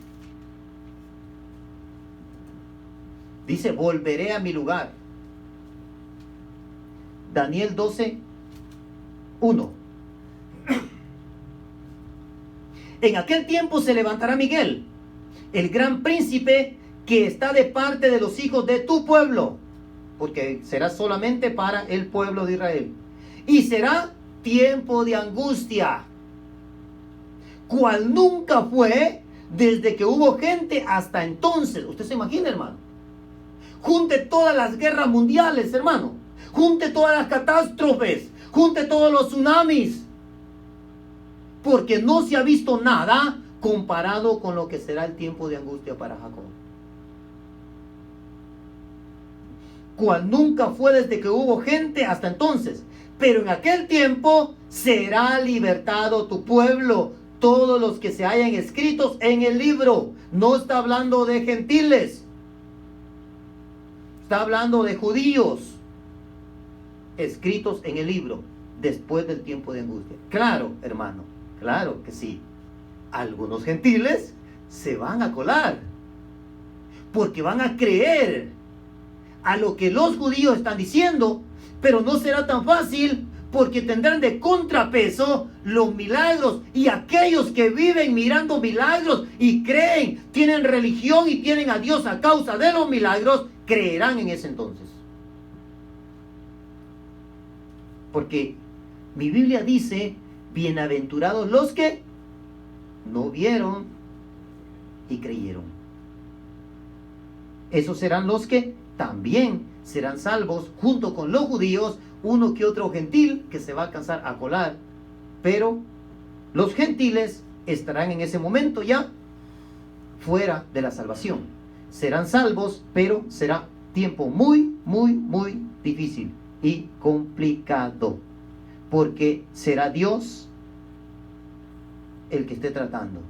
Dice, volveré a mi lugar. Daniel 12, 1. En aquel tiempo se levantará Miguel, el gran príncipe que está de parte de los hijos de tu pueblo, porque será solamente para el pueblo de Israel. Y será tiempo de angustia, cual nunca fue desde que hubo gente hasta entonces. Usted se imagina, hermano. Junte todas las guerras mundiales, hermano. Junte todas las catástrofes. Junte todos los tsunamis. Porque no se ha visto nada comparado con lo que será el tiempo de angustia para Jacob. Cual nunca fue desde que hubo gente hasta entonces. Pero en aquel tiempo será libertado tu pueblo, todos los que se hayan escritos en el libro. No está hablando de gentiles. Está hablando de judíos escritos en el libro después del tiempo de angustia. Claro, hermano, claro que sí. Algunos gentiles se van a colar porque van a creer a lo que los judíos están diciendo, pero no será tan fácil porque tendrán de contrapeso los milagros, y aquellos que viven mirando milagros y creen, tienen religión y tienen a Dios a causa de los milagros, creerán en ese entonces. Porque mi Biblia dice, bienaventurados los que no vieron y creyeron. Esos serán los que también serán salvos junto con los judíos, uno que otro gentil que se va a alcanzar a colar, pero los gentiles estarán en ese momento ya fuera de la salvación. Serán salvos, pero será tiempo muy, muy, muy difícil y complicado, porque será Dios el que esté tratando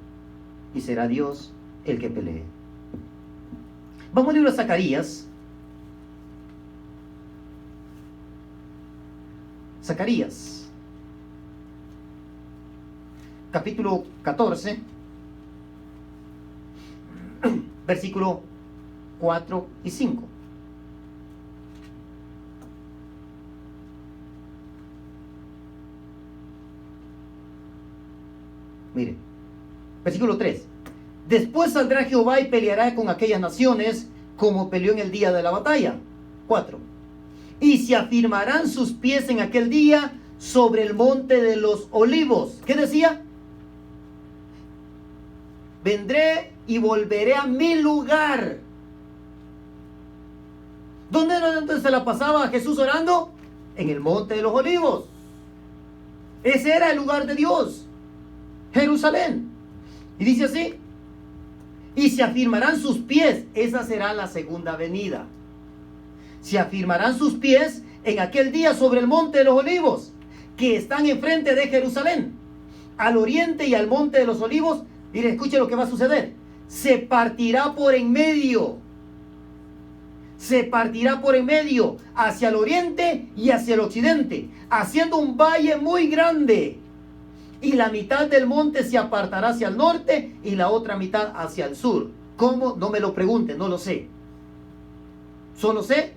y será Dios el que pelee. Vamos al libro de Zacarías. Zacarías, capítulo 14, versículo 4 y 5. Mire, versículo 3. Después saldrá Jehová y peleará con aquellas naciones como peleó en el día de la batalla. 4. Y se afirmarán sus pies en aquel día sobre el monte de los olivos. ¿Qué decía? Vendré y volveré a mi lugar. ¿Dónde era entonces se la pasaba Jesús orando? En el monte de los olivos. Ese era el lugar de Dios, Jerusalén. Y dice así: y se afirmarán sus pies. Esa será la segunda venida. Se afirmarán sus pies en aquel día sobre el monte de los olivos, que están enfrente de Jerusalén, al oriente y al monte de los olivos. Mire, escuche lo que va a suceder. Se partirá por en medio. Se partirá por en medio hacia el oriente y hacia el occidente, haciendo un valle muy grande. Y la mitad del monte se apartará hacia el norte y la otra mitad hacia el sur. ¿Cómo? No me lo pregunten, no lo sé. Solo sé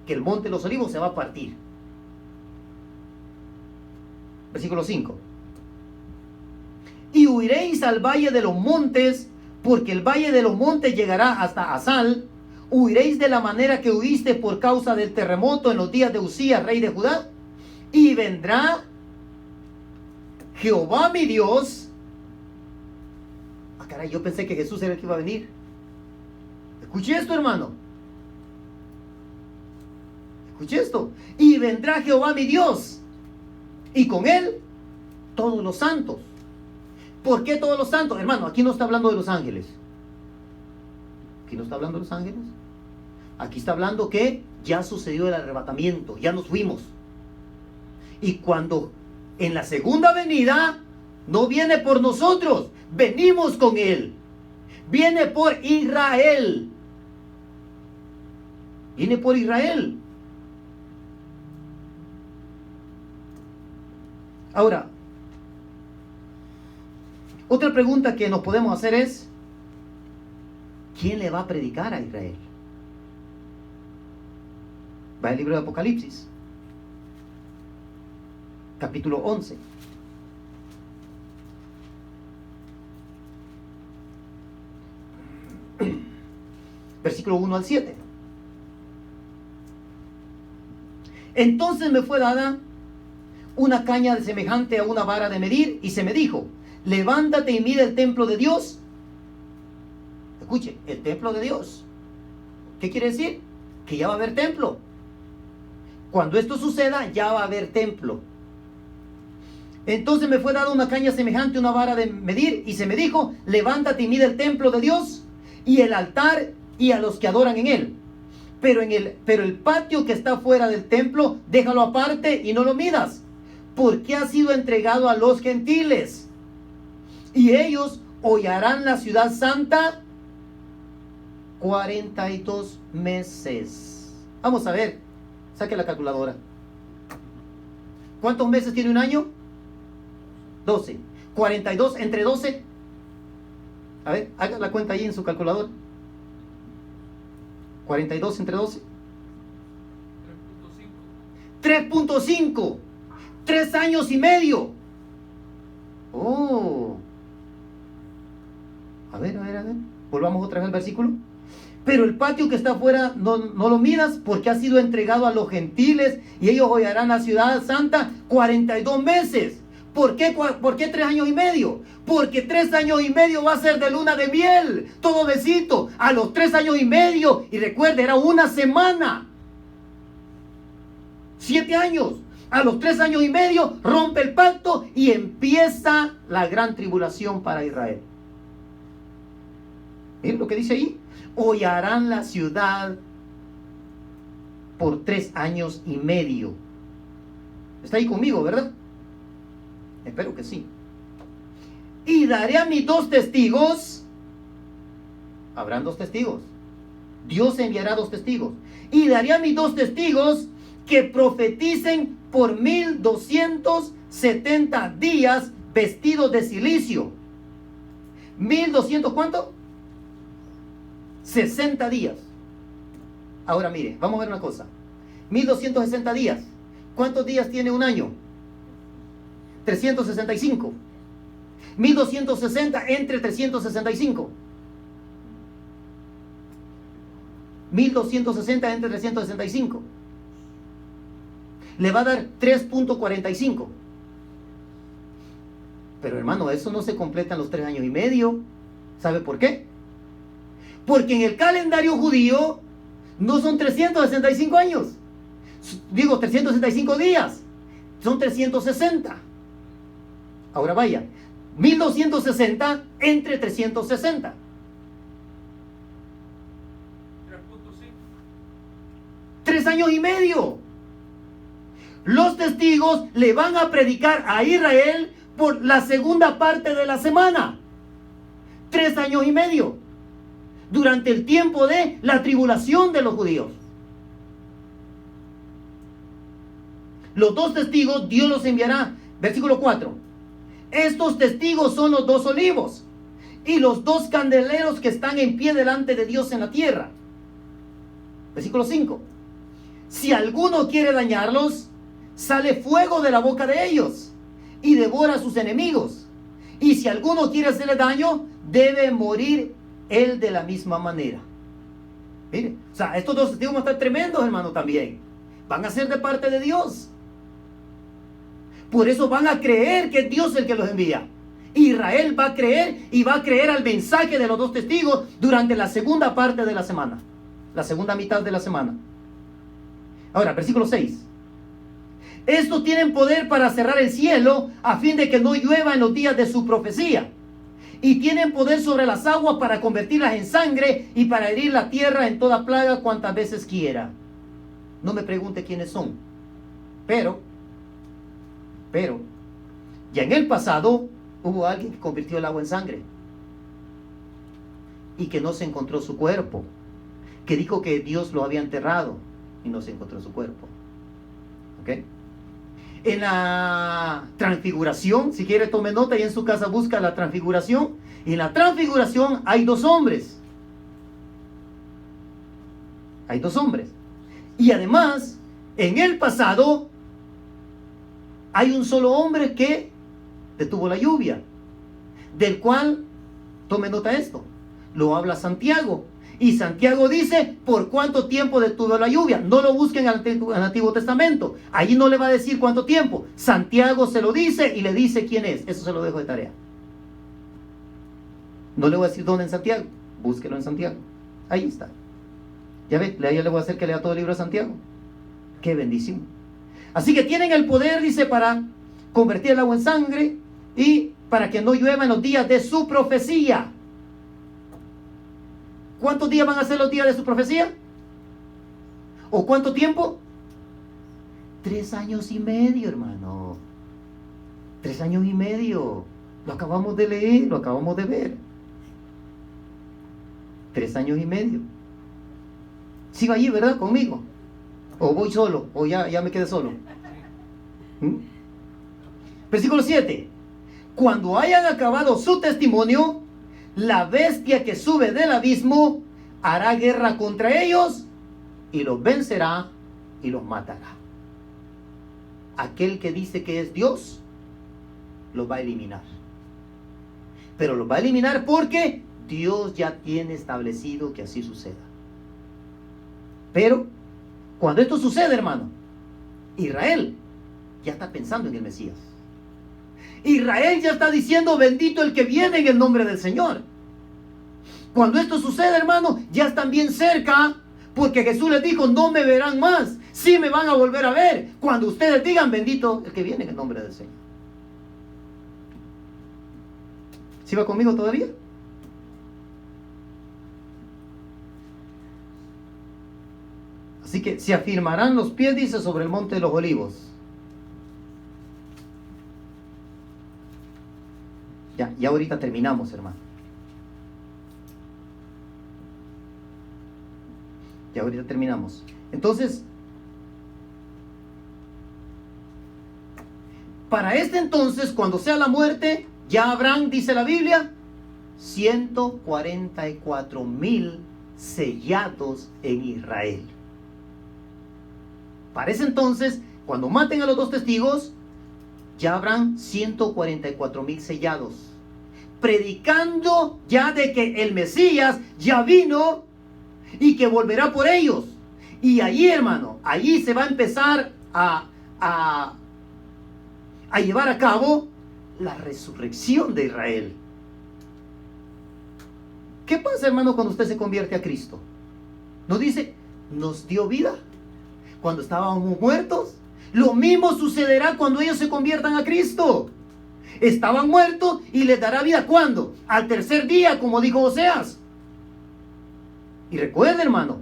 que el monte de los olivos se va a partir. Versículo 5. Y huiréis al valle de los montes, porque el valle de los montes llegará hasta Asal. Huiréis de la manera que huiste por causa del terremoto en los días de Usías, rey de Judá. Y vendrá Jehová mi Dios. Ah, caray, yo pensé que Jesús era el que iba a venir. Escuche esto, hermano. Escuche esto. Y vendrá Jehová mi Dios, y con él todos los santos. ¿Por qué todos los santos? Hermano, aquí no está hablando de los ángeles. Aquí no está hablando de los ángeles. Aquí está hablando que ya sucedió el arrebatamiento, ya nos fuimos. Y cuando en la segunda venida no viene por nosotros, venimos con él. Viene por Israel. Viene por Israel. Ahora, otra pregunta que nos podemos hacer es, ¿quién le va a predicar a Israel? Va el libro de Apocalipsis, capítulo 11. Versículo 1 al 7. Entonces me fue dada una caña semejante a una vara de medir, y se me dijo: levántate y mide el templo de Dios. Escuche, el templo de Dios. ¿Qué quiere decir? Que ya va a haber templo. Cuando esto suceda, ya va a haber templo. Entonces me fue dada una caña semejante a una vara de medir, y se me dijo: levántate y mide el templo de Dios y el altar y a los que adoran en él. Pero el patio que está fuera del templo, déjalo aparte y no lo midas, porque ha sido entregado a los gentiles, y ellos hollarán la ciudad santa 42 meses. Vamos a ver, saque la calculadora. ¿Cuántos meses tiene un año? 12. 42 entre 12. A ver, haga la cuenta ahí en su calculadora. 42 entre 12. 3.5. 3 años y medio. Oh. A ver. Volvamos otra vez al versículo. Pero el patio que está afuera no lo midas, porque ha sido entregado a los gentiles, y ellos hollarán la ciudad santa 42 meses. ¿Por qué 3 años y medio? Porque 3 años y medio va a ser de luna de miel, todo besito. A los 3 años y medio, y recuerde, era una semana. 7 años. A los 3 años y medio rompe el pacto y empieza la gran tribulación para Israel. ¿Miren lo que dice ahí? Hollarán la ciudad por 3 años y medio. ¿Está ahí conmigo, verdad? Espero que sí. Y daré a mis 2 testigos. Habrán 2 testigos. Dios enviará 2 testigos. Y daré a mis 2 testigos que profeticen por 1270 días vestidos de silicio. 1200, ¿cuánto? 60 días. Ahora mire, vamos a ver una cosa. 1260 días. ¿Cuántos días tiene un año? 365. 1260 entre 365. 1260 entre 365. Le va a dar 3.45. Pero hermano, eso no se completa en los 3 años y medio. ¿Sabe por qué? Porque en el calendario judío no son 365 años. Digo, 365 días. Son 360. Ahora vaya, 1260 entre 360. 3 años y medio. Los testigos le van a predicar a Israel por la segunda parte de la semana. 3 años y medio. Durante el tiempo de la tribulación de los judíos. Los 2 testigos Dios los enviará. Versículo 4. Estos testigos son los 2 olivos y los 2 candeleros que están en pie delante de Dios en la tierra. Versículo 5. Si alguno quiere dañarlos, sale fuego de la boca de ellos y devora a sus enemigos. Y si alguno quiere hacerle daño, debe morir él de la misma manera. Mire, o sea, estos dos testigos van a estar tremendos, hermano, también. Van a ser de parte de Dios. Por eso van a creer que es Dios el que los envía. Israel va a creer y va a creer al mensaje de los dos testigos durante la segunda parte de la semana. La segunda mitad de la semana. Ahora, versículo 6. Estos tienen poder para cerrar el cielo a fin de que no llueva en los días de su profecía. Y tienen poder sobre las aguas para convertirlas en sangre y para herir la tierra en toda plaga cuantas veces quiera. No me pregunte quiénes son. Pero, ya en el pasado hubo alguien que convirtió el agua en sangre. Y que no se encontró su cuerpo. Que dijo que Dios lo había enterrado y no se encontró su cuerpo. ¿Ok? En la transfiguración, si quiere tome nota y en su casa busca la transfiguración. Y en la transfiguración hay dos hombres. Hay dos hombres. Y además, en el pasado, hay un solo hombre que detuvo la lluvia. Del cual, tome nota esto, lo habla Santiago. Y Santiago dice, ¿por cuánto tiempo detuvo la lluvia? No lo busquen en el Antiguo Testamento. Allí no le va a decir cuánto tiempo. Santiago se lo dice y le dice quién es. Eso se lo dejo de tarea. No le voy a decir dónde en Santiago. Búsquelo en Santiago. Ahí está. Ya ve, ya le voy a hacer que lea todo el libro de Santiago. Qué bendición. Así que tienen el poder, dice, para convertir el agua en sangre y para que no llueva en los días de su profecía. ¿Cuántos días van a ser los días de su profecía? ¿O cuánto tiempo? 3 años y medio, hermano. 3 años y medio. Lo acabamos de leer, lo acabamos de ver. 3 años y medio. Sigo allí, ¿verdad? Conmigo. O voy solo, o ya me quedé solo. Versículo 7. Cuando hayan acabado su testimonio, la bestia que sube del abismo hará guerra contra ellos y los vencerá y los matará. Aquel que dice que es Dios, los va a eliminar. Pero los va a eliminar porque Dios ya tiene establecido que así suceda. Pero cuando esto sucede, hermano, Israel ya está pensando en el Mesías. Israel ya está diciendo, bendito el que viene en el nombre del Señor. Cuando esto sucede, hermano, ya están bien cerca, porque Jesús les dijo, no me verán más, sí me van a volver a ver, cuando ustedes digan, bendito el que viene en el nombre del Señor. ¿Sí va conmigo todavía? Así que se afirmarán los pies, dice, sobre el monte de los olivos. Ya ahorita terminamos, hermano. Ya ahorita terminamos. Entonces, para este entonces, cuando sea la muerte, ya habrán, dice la Biblia, 144,000 sellados en Israel. Para ese entonces, cuando maten a los dos testigos, ya habrán 144,000 sellados, predicando ya de que el Mesías ya vino y que volverá por ellos. Y allí, hermano, allí se va a empezar a llevar a cabo la resurrección de Israel. ¿Qué pasa, hermano, cuando usted se convierte a Cristo? ¿No dice, nos dio vida cuando estábamos muertos? Lo mismo sucederá cuando ellos se conviertan a Cristo. Estaban muertos y les dará vida. ¿Cuándo? Al tercer día, como dijo Oseas. Y recuerden, hermano,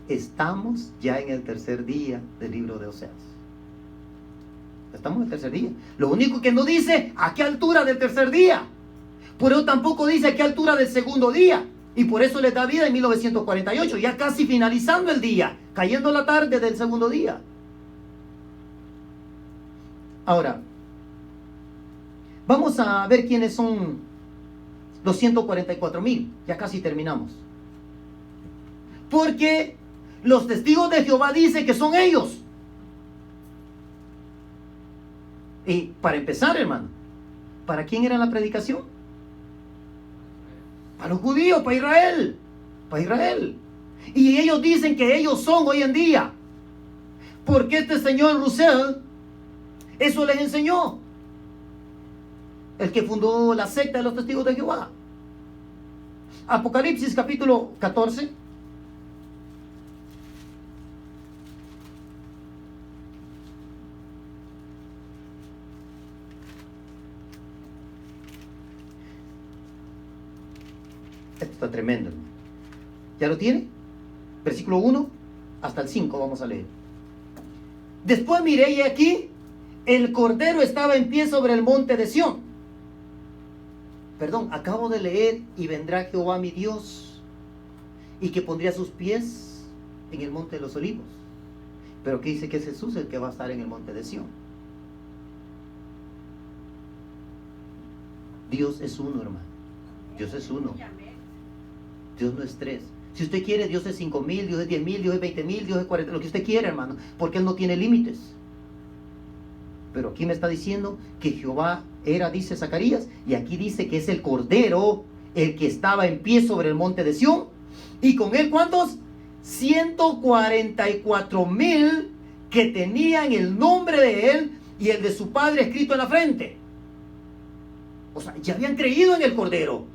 estamos ya en el tercer día del libro de Oseas. Estamos en el tercer día. Lo único que no dice a qué altura del tercer día. Por eso tampoco dice a qué altura del segundo día. Y por eso les da vida en 1948, ya casi finalizando el día, cayendo la tarde del segundo día. Ahora, vamos a ver quiénes son los 144,000. Ya casi terminamos. Porque los testigos de Jehová dicen que son ellos. Y para empezar, hermano, ¿para quién era la predicación? Para los judíos, para Israel. Para Israel. Y ellos dicen que ellos son hoy en día. Porque este señor Russell, eso les enseñó. El que fundó la secta de los testigos de Jehová. Apocalipsis capítulo 14. Esto está tremendo, hermano. ¿Ya lo tiene? Versículo 1 hasta el 5 vamos a leer. Después miré y aquí el Cordero estaba en pie sobre el monte de Sión. Perdón, acabo de leer: y vendrá Jehová mi Dios, y que pondría sus pies en el monte de los olivos. Pero aquí dice que es Jesús el que va a estar en el monte de Sión. Dios es uno, hermano. Dios es uno. Dios no es tres. Si usted quiere, Dios es 5,000, Dios es 10,000, Dios es 20,000, Dios es 40, lo que usted quiera, hermano, porque Él no tiene límites. Pero aquí me está diciendo que Jehová era, dice Zacarías, y aquí dice que es el Cordero el que estaba en pie sobre el monte de Sión, y con él, ¿cuántos? 144,000 que tenían el nombre de él y el de su padre escrito en la frente. O sea, ya habían creído en el Cordero.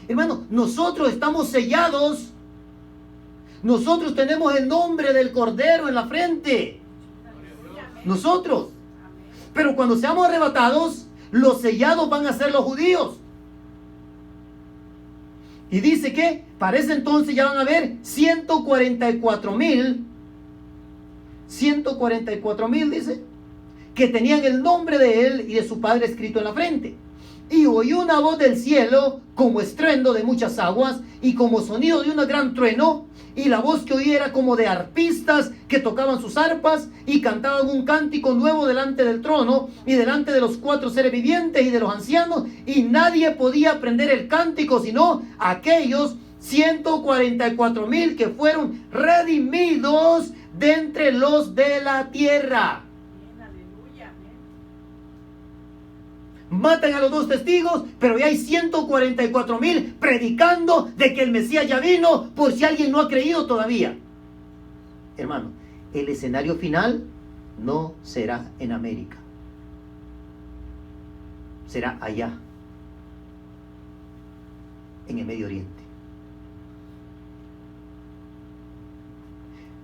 Hermano, nosotros estamos sellados. Nosotros tenemos el nombre del Cordero en la frente. Nosotros. Pero cuando seamos arrebatados, los sellados van a ser los judíos. Y dice que para ese entonces ya van a haber 144,000. 144,000 dice, que tenían el nombre de él y de su padre escrito en la frente. Y oí una voz del cielo como estruendo de muchas aguas y como sonido de un gran trueno, y la voz que oí era como de arpistas que tocaban sus arpas y cantaban un cántico nuevo delante del trono y delante de los 4 seres vivientes y de los ancianos, y nadie podía aprender el cántico sino aquellos 144,000 que fueron redimidos de entre los de la tierra. Matan a los 2 testigos, pero ya hay 144,000 predicando de que el Mesías ya vino, por si alguien no ha creído todavía. Hermano, el escenario final no será en América, será allá, en el Medio Oriente.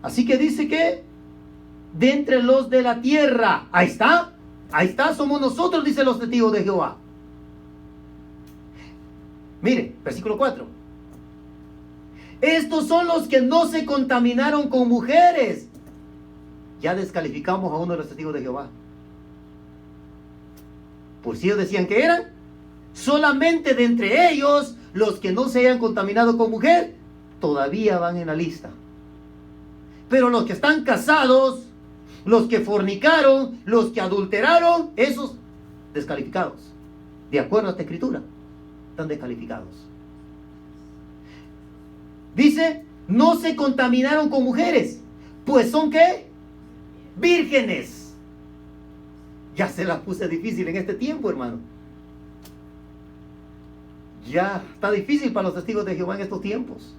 Así que dice que de entre los de la tierra, ahí está. Ahí está, somos nosotros, dicen los testigos de Jehová. Mire, versículo 4. Estos son los que no se contaminaron con mujeres. Ya descalificamos a uno de los testigos de Jehová. Por si ellos decían que eran, solamente de entre ellos, los que no se hayan contaminado con mujer, todavía van en la lista. Pero los que están casados, los que fornicaron, los que adulteraron, esos descalificados. De acuerdo a esta escritura, están descalificados. Dice, no se contaminaron con mujeres, pues son ¿qué? Vírgenes. Ya se las puse difícil en este tiempo, hermano. Ya está difícil para los testigos de Jehová en estos tiempos.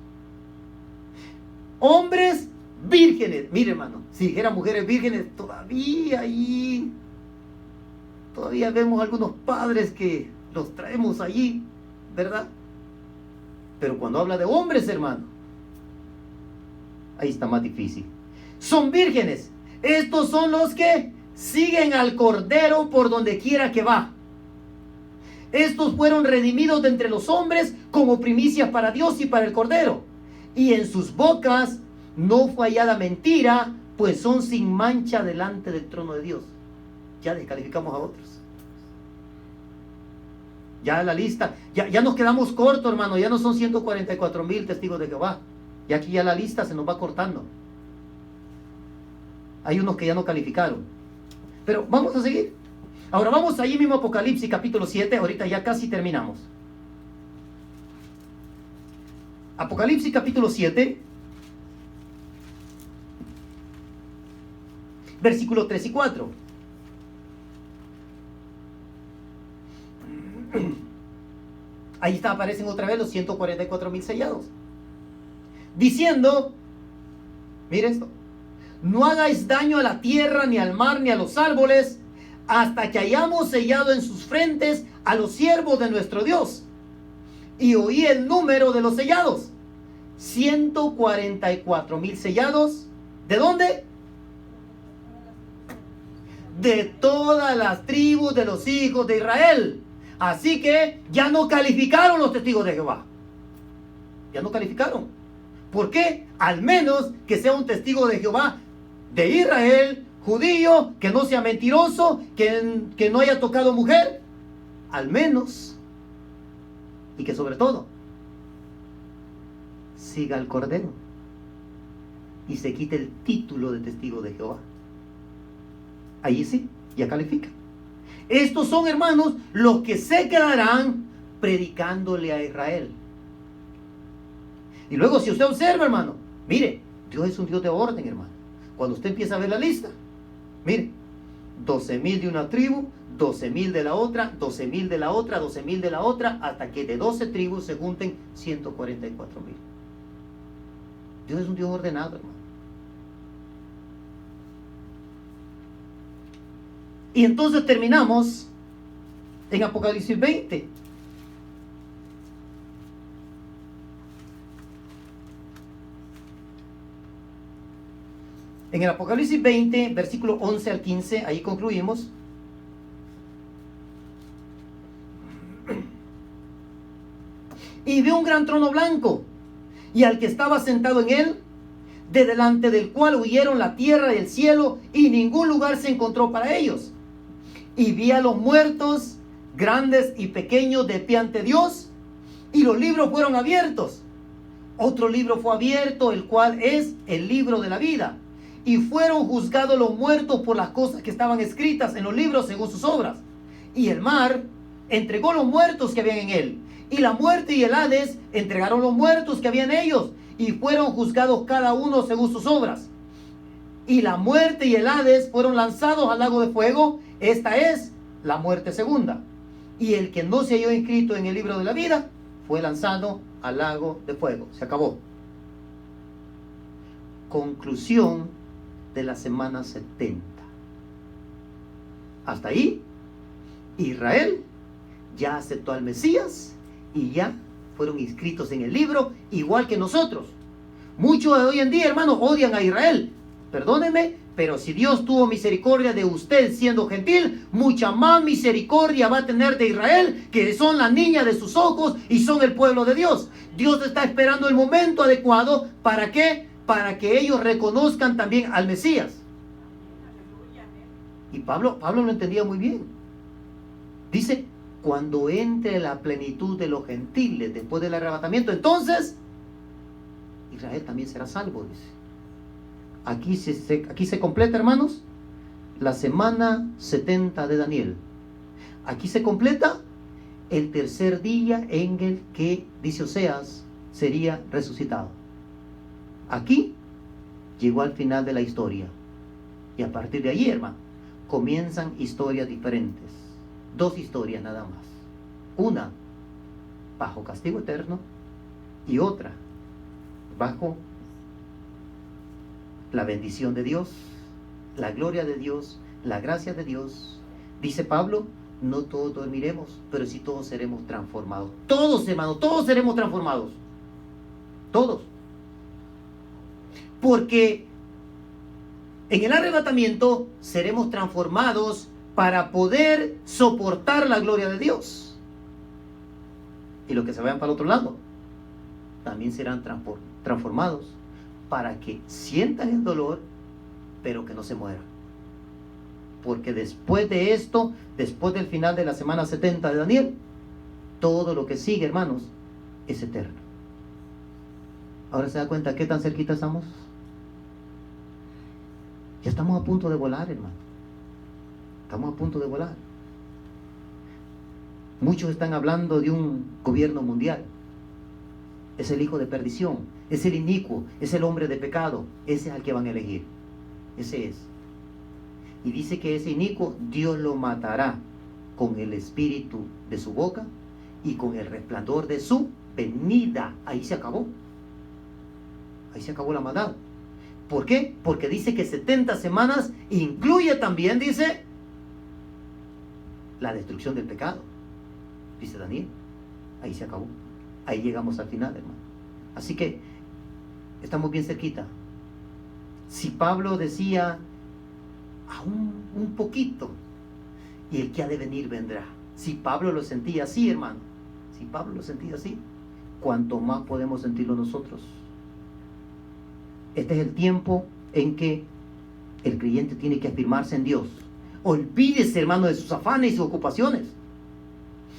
Hombres vírgenes. Mire, hermano, si dijera mujeres vírgenes, todavía ahí, todavía vemos algunos padres que los traemos allí, ¿verdad? Pero cuando habla de hombres, hermano, ahí está más difícil. Son vírgenes. Estos son los que siguen al Cordero por donde quiera que va. Estos fueron redimidos de entre los hombres como primicias para Dios y para el Cordero. Y en sus bocas no fue hallada mentira, pues son sin mancha delante del trono de Dios. Ya descalificamos a otros. Ya la lista, ya nos quedamos cortos, hermano. Ya no son 144,000 testigos de Jehová. Y aquí ya la lista se nos va cortando. Hay unos que ya no calificaron. Pero vamos a seguir. Ahora vamos allí mismo a Apocalipsis capítulo 7. Ahorita ya casi terminamos. Apocalipsis capítulo 7. Versículos 3 y 4. Ahí está, aparecen otra vez los 144,000 sellados. Diciendo, mire esto, no hagáis daño a la tierra, ni al mar, ni a los árboles, hasta que hayamos sellado en sus frentes a los siervos de nuestro Dios. Y oí el número de los sellados: 144,000 sellados. ¿De dónde? De todas las tribus de los hijos de Israel. Así que ya no calificaron los testigos de Jehová. Ya no calificaron. ¿Por qué? Al menos que sea un testigo de Jehová de Israel, judío, que no sea mentiroso, que no haya tocado mujer. Al menos. Y que sobre todo siga al Cordero y se quite el título de testigo de Jehová. Allí sí, ya califica. Estos son, hermanos, los que se quedarán predicándole a Israel. Y luego, si usted observa, hermano, mire, Dios es un Dios de orden, hermano. Cuando usted empieza a ver la lista, mire, 12,000 de una tribu, 12,000 de la otra, 12,000 de la otra, 12,000 de la otra, hasta que de 12 tribus se junten 144,000. Dios es un Dios ordenado, hermano. Y entonces terminamos en Apocalipsis 20. En el Apocalipsis 20, versículo 11 al 15, ahí concluimos. Y vi un gran trono blanco, y al que estaba sentado en él, de delante del cual huyeron la tierra y el cielo, y ningún lugar se encontró para ellos. Y vi a los muertos, grandes y pequeños, de pie ante Dios, y los libros fueron abiertos. Otro libro fue abierto, el cual es el libro de la vida. Y fueron juzgados los muertos por las cosas que estaban escritas en los libros según sus obras. Y el mar entregó los muertos que habían en él. Y la muerte y el Hades entregaron los muertos que había en ellos. Y fueron juzgados cada uno según sus obras. Y la muerte y el Hades fueron lanzados al lago de fuego. Esta es la muerte segunda. Y el que no se halló inscrito en el libro de la vida fue lanzado al lago de fuego. Se acabó. Conclusión de la semana 70. Hasta ahí, Israel ya aceptó al Mesías y ya fueron inscritos en el libro, igual que nosotros. Muchos de hoy en día, hermanos, odian a Israel. Perdónenme, pero si Dios tuvo misericordia de usted siendo gentil, mucha más misericordia va a tener de Israel, que son la niña de sus ojos y son el pueblo de Dios. Dios está esperando el momento adecuado. ¿Para qué? Para que ellos reconozcan también al Mesías. Y Pablo lo entendía muy bien. Dice, cuando entre la plenitud de los gentiles después del arrebatamiento, entonces Israel también será salvo, dice. Aquí se completa, hermanos, la semana 70 de Daniel. Aquí se completa el tercer día en el que, dice Oseas, sería resucitado. Aquí llegó al final de la historia. Y a partir de allí, hermano, comienzan historias diferentes. Dos historias nada más. Una bajo castigo eterno y otra bajo la bendición de Dios, la gloria de Dios, la gracia de Dios. Dice Pablo, no todos dormiremos, pero sí todos seremos transformados. Todos, hermanos, todos seremos transformados. Todos. Porque en el arrebatamiento seremos transformados para poder soportar la gloria de Dios. Y los que se vayan para el otro lado también serán transformados para que sientan el dolor, pero que no se mueran. Porque después de esto, después del final de la semana 70 de Daniel, todo lo que sigue, hermanos, es eterno. Ahora se da cuenta qué tan cerquita estamos. Ya estamos a punto de volar, hermano. Estamos a punto de volar. Muchos están hablando de un gobierno mundial. Es el hijo de perdición, es el inicuo, es el hombre de pecado. Ese es al que van a elegir. Ese es. Y dice que ese inicuo Dios lo matará con el espíritu de su boca y con el resplandor de su venida. Ahí se acabó. Ahí se acabó la maldad. ¿Por qué? Porque dice que 70 semanas incluye también, dice, la destrucción del pecado. Dice Daniel. Ahí se acabó. Ahí llegamos al final, hermano. Así que estamos bien cerquita. Si Pablo decía aún un poquito, y el que ha de venir vendrá. Si Pablo lo sentía así, hermano, si Pablo lo sentía así, cuanto más podemos sentirlo nosotros. Este es el tiempo en que el creyente tiene que afirmarse en Dios. Olvídese, hermano, de sus afanes y sus ocupaciones.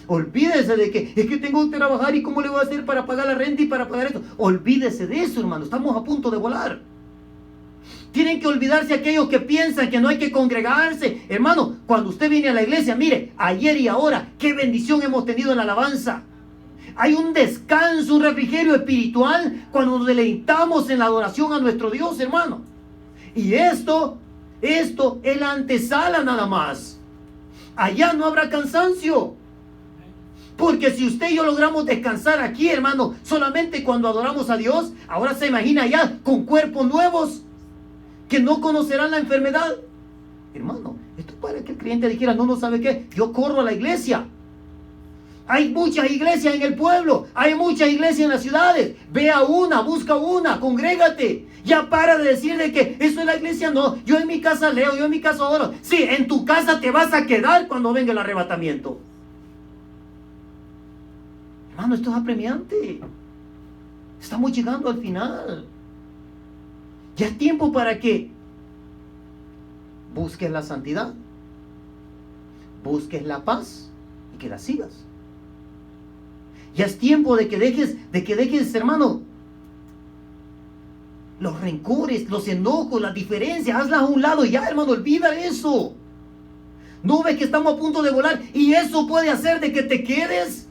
Olvídese de que es que tengo que trabajar y cómo le voy a hacer para pagar la renta y para pagar esto. Olvídese de eso, hermano. Estamos a punto de volar. Tienen que olvidarse aquellos que piensan que no hay que congregarse. Hermano, cuando usted viene a la iglesia, mire, ayer y ahora, qué bendición hemos tenido en la alabanza. Hay un descanso, un refrigerio espiritual cuando nos deleitamos en la adoración a nuestro Dios, hermano. Y esto es la antesala nada más. Allá no habrá cansancio. Porque si usted y yo logramos descansar aquí, hermano, solamente cuando adoramos a Dios, ahora se imagina ya con cuerpos nuevos que no conocerán la enfermedad. Hermano, esto es para que el cliente dijera, no sabe qué, yo corro a la iglesia. Hay muchas iglesias en el pueblo, hay muchas iglesias en las ciudades. Ve a una, busca una, congrégate. Ya para de decir de que eso es la iglesia. No, yo en mi casa leo, yo en mi casa oro. Sí, en tu casa te vas a quedar cuando venga el arrebatamiento. Hermano, esto es apremiante. Estamos llegando al final. Ya es tiempo para que busques la santidad, busques la paz y que la sigas. Ya es tiempo de que dejes, hermano, los rencores, los enojos, las diferencias, hazlas a un lado ya, hermano, olvida eso. ¿No ves que estamos a punto de volar y eso puede hacer de que te quedes?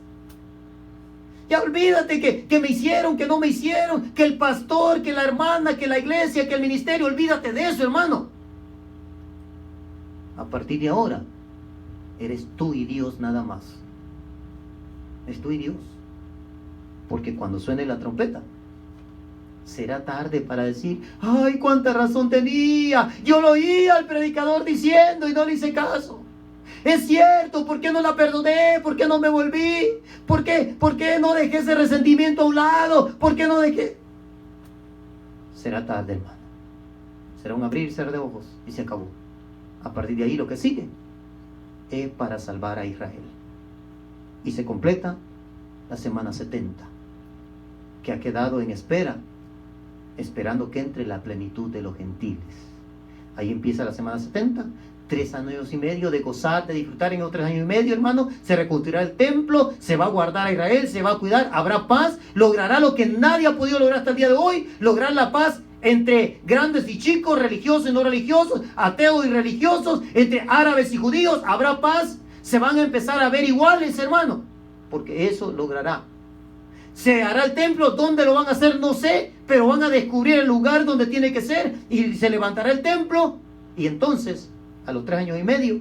Ya olvídate que me hicieron, que no me hicieron, que el pastor, que la hermana, que la iglesia, que el ministerio, olvídate de eso, hermano. A partir de ahora, eres tú y Dios nada más. Es tú y Dios. Porque cuando suene la trompeta, será tarde para decir, ay, cuánta razón tenía. Yo lo oía al predicador diciendo y no le hice caso. Es cierto, ¿por qué no la perdoné? ¿Por qué no me volví? ¿Por qué no dejé ese resentimiento a un lado? ¿Por qué no dejé? Será tarde, hermano. Será un abrir y cerrar de ojos y se acabó. A partir de ahí lo que sigue es para salvar a Israel. Y se completa la semana 70, que ha quedado en espera, esperando que entre la plenitud de los gentiles. Ahí empieza la semana 70. 3 años y medio de gozar, de disfrutar. En otros 3 años y medio, hermano, se reconstruirá el templo, se va a guardar a Israel, se va a cuidar, habrá paz, logrará lo que nadie ha podido lograr hasta el día de hoy, lograr la paz entre grandes y chicos, religiosos y no religiosos, ateos y religiosos, entre árabes y judíos, habrá paz, se van a empezar a ver iguales, hermano, porque eso logrará. Se hará el templo, ¿dónde lo van a hacer? No sé, pero van a descubrir el lugar donde tiene que ser y se levantará el templo y entonces a los 3 años y medio,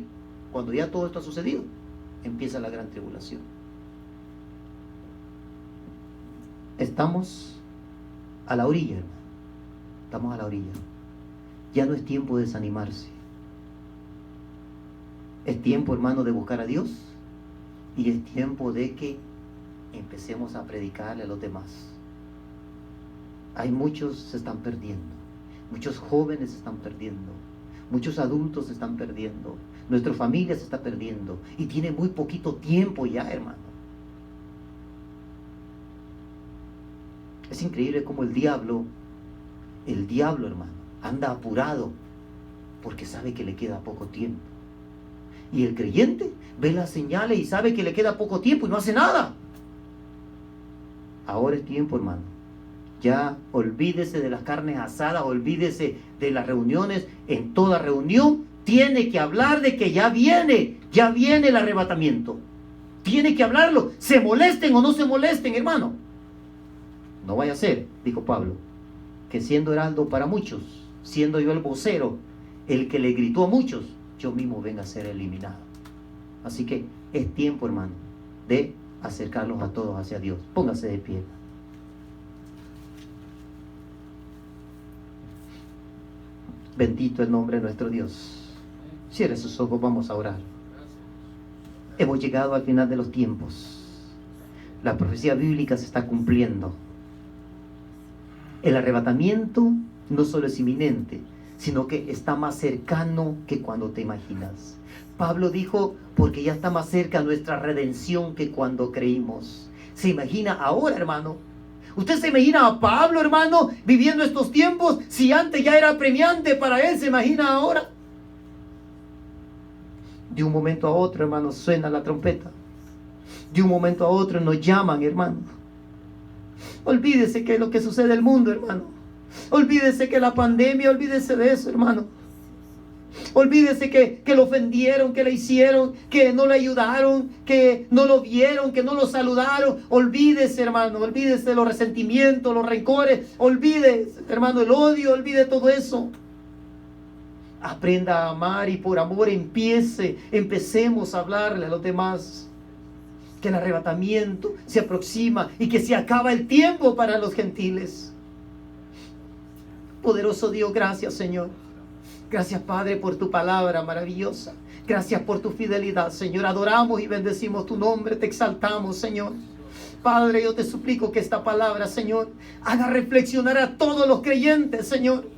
cuando ya todo esto ha sucedido, empieza la gran tribulación. Estamos a la orilla, hermano. Estamos a la orilla. Ya no es tiempo de desanimarse. Es tiempo, hermano, de buscar a Dios. Y es tiempo de que empecemos a predicarle a los demás. Hay muchos se están perdiendo. Muchos jóvenes se están perdiendo. Muchos adultos se están perdiendo. Nuestra familia se está perdiendo. Y tiene muy poquito tiempo ya, hermano. Es increíble cómo el diablo, hermano, anda apurado porque sabe que le queda poco tiempo. Y el creyente ve las señales y sabe que le queda poco tiempo y no hace nada. Ahora es tiempo, hermano. Ya olvídese de las carnes asadas, olvídese de las reuniones. En toda reunión tiene que hablar de que ya viene el arrebatamiento. Tiene que hablarlo, se molesten o no se molesten, hermano. No vaya a ser, dijo Pablo, que siendo heraldo para muchos, siendo yo el vocero, el que le gritó a muchos, yo mismo venga a ser eliminado. Así que es tiempo, hermano, de acercarlos a todos hacia Dios. Póngase de pie. Bendito el nombre de nuestro Dios. Cierre sus ojos, vamos a orar. Hemos llegado al final de los tiempos. La profecía bíblica se está cumpliendo. El arrebatamiento no solo es inminente, sino que está más cercano que cuando te imaginas. Pablo dijo, porque ya está más cerca nuestra redención que cuando creímos. ¿Se imagina ahora, hermano? ¿Usted se imagina a Pablo, hermano, viviendo estos tiempos? Si antes ya era apremiante para él, ¿se imagina ahora? De un momento a otro, hermano, suena la trompeta. De un momento a otro nos llaman, hermano. Olvídese que es lo que sucede en el mundo, hermano. Olvídese que la pandemia, olvídese de eso, hermano. Olvídese que lo ofendieron, que le hicieron, que no le ayudaron, que no lo vieron, que no lo saludaron. Olvídese, hermano, olvídese de los resentimientos, los rencores. Olvídese, hermano, el odio, olvide todo eso. Aprenda a amar y por amor empecemos a hablarle a los demás. Que el arrebatamiento se aproxima y que se acaba el tiempo para los gentiles. Poderoso Dios, gracias, Señor. Gracias, Padre, por tu palabra maravillosa. Gracias por tu fidelidad, Señor. Adoramos y bendecimos tu nombre, te exaltamos, Señor. Padre, yo te suplico que esta palabra, Señor, haga reflexionar a todos los creyentes, Señor.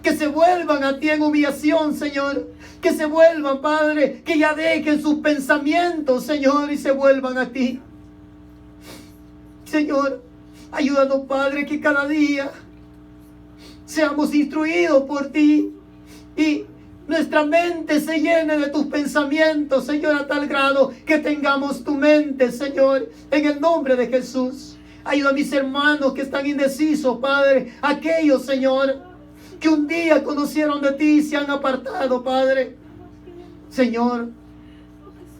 Que se vuelvan a ti en humillación, Señor. Que se vuelvan, Padre, que ya dejen sus pensamientos, Señor, y se vuelvan a ti. Señor, ayúdanos, Padre, que cada día seamos instruidos por ti y nuestra mente se llene de tus pensamientos, Señor, a tal grado que tengamos tu mente, Señor, en el nombre de Jesús. Ayuda a mis hermanos que están indecisos, Padre, aquellos, Señor, que un día conocieron de ti y se han apartado, Padre. Señor,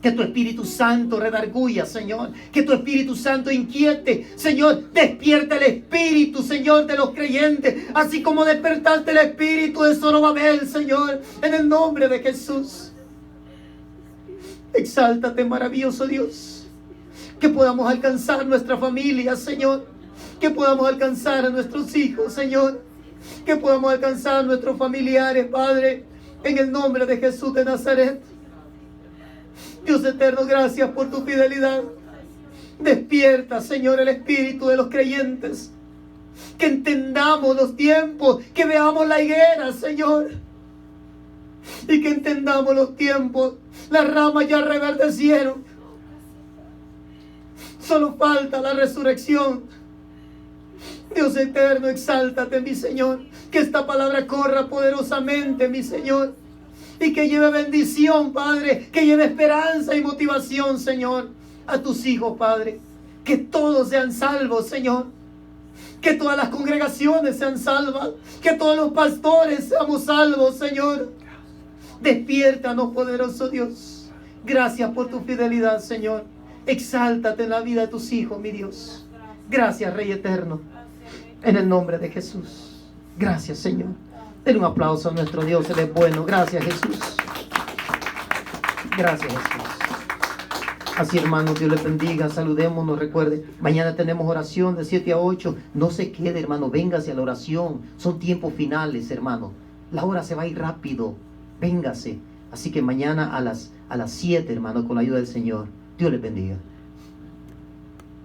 que tu Espíritu Santo redarguya, Señor. Que tu Espíritu Santo inquiete, Señor. Despierta el espíritu, Señor, de los creyentes. Así como despertaste el espíritu de Zorobabel, Señor. En el nombre de Jesús. Exáltate, maravilloso Dios. Que podamos alcanzar nuestra familia, Señor. Que podamos alcanzar a nuestros hijos, Señor. Que podamos alcanzar a nuestros familiares, Padre. En el nombre de Jesús de Nazaret. Dios eterno, gracias por tu fidelidad. Despierta, Señor, el espíritu de los creyentes. Que entendamos los tiempos, que veamos la higuera, Señor. Y que entendamos los tiempos. Las ramas ya reverdecieron. Solo falta la resurrección. Dios eterno, exáltate, mi Señor. Que esta palabra corra poderosamente, mi Señor. Y que lleve bendición, Padre. Que lleve esperanza y motivación, Señor, a tus hijos, Padre. Que todos sean salvos, Señor. Que todas las congregaciones sean salvas. Que todos los pastores seamos salvos, Señor. Despiértanos, poderoso Dios. Gracias por tu fidelidad, Señor. Exáltate en la vida de tus hijos, mi Dios. Gracias, Rey eterno. En el nombre de Jesús. Gracias, Señor. Den un aplauso a nuestro Dios, Él es bueno. Gracias, Jesús. Gracias, Jesús. Así, hermanos, Dios les bendiga. Saludémonos, recuerde. Mañana tenemos oración de 7 a 8. No se quede, hermano. Véngase a la oración. Son tiempos finales, hermano. La hora se va a ir rápido. Véngase. Así que mañana a las 7, hermano, con la ayuda del Señor. Dios les bendiga.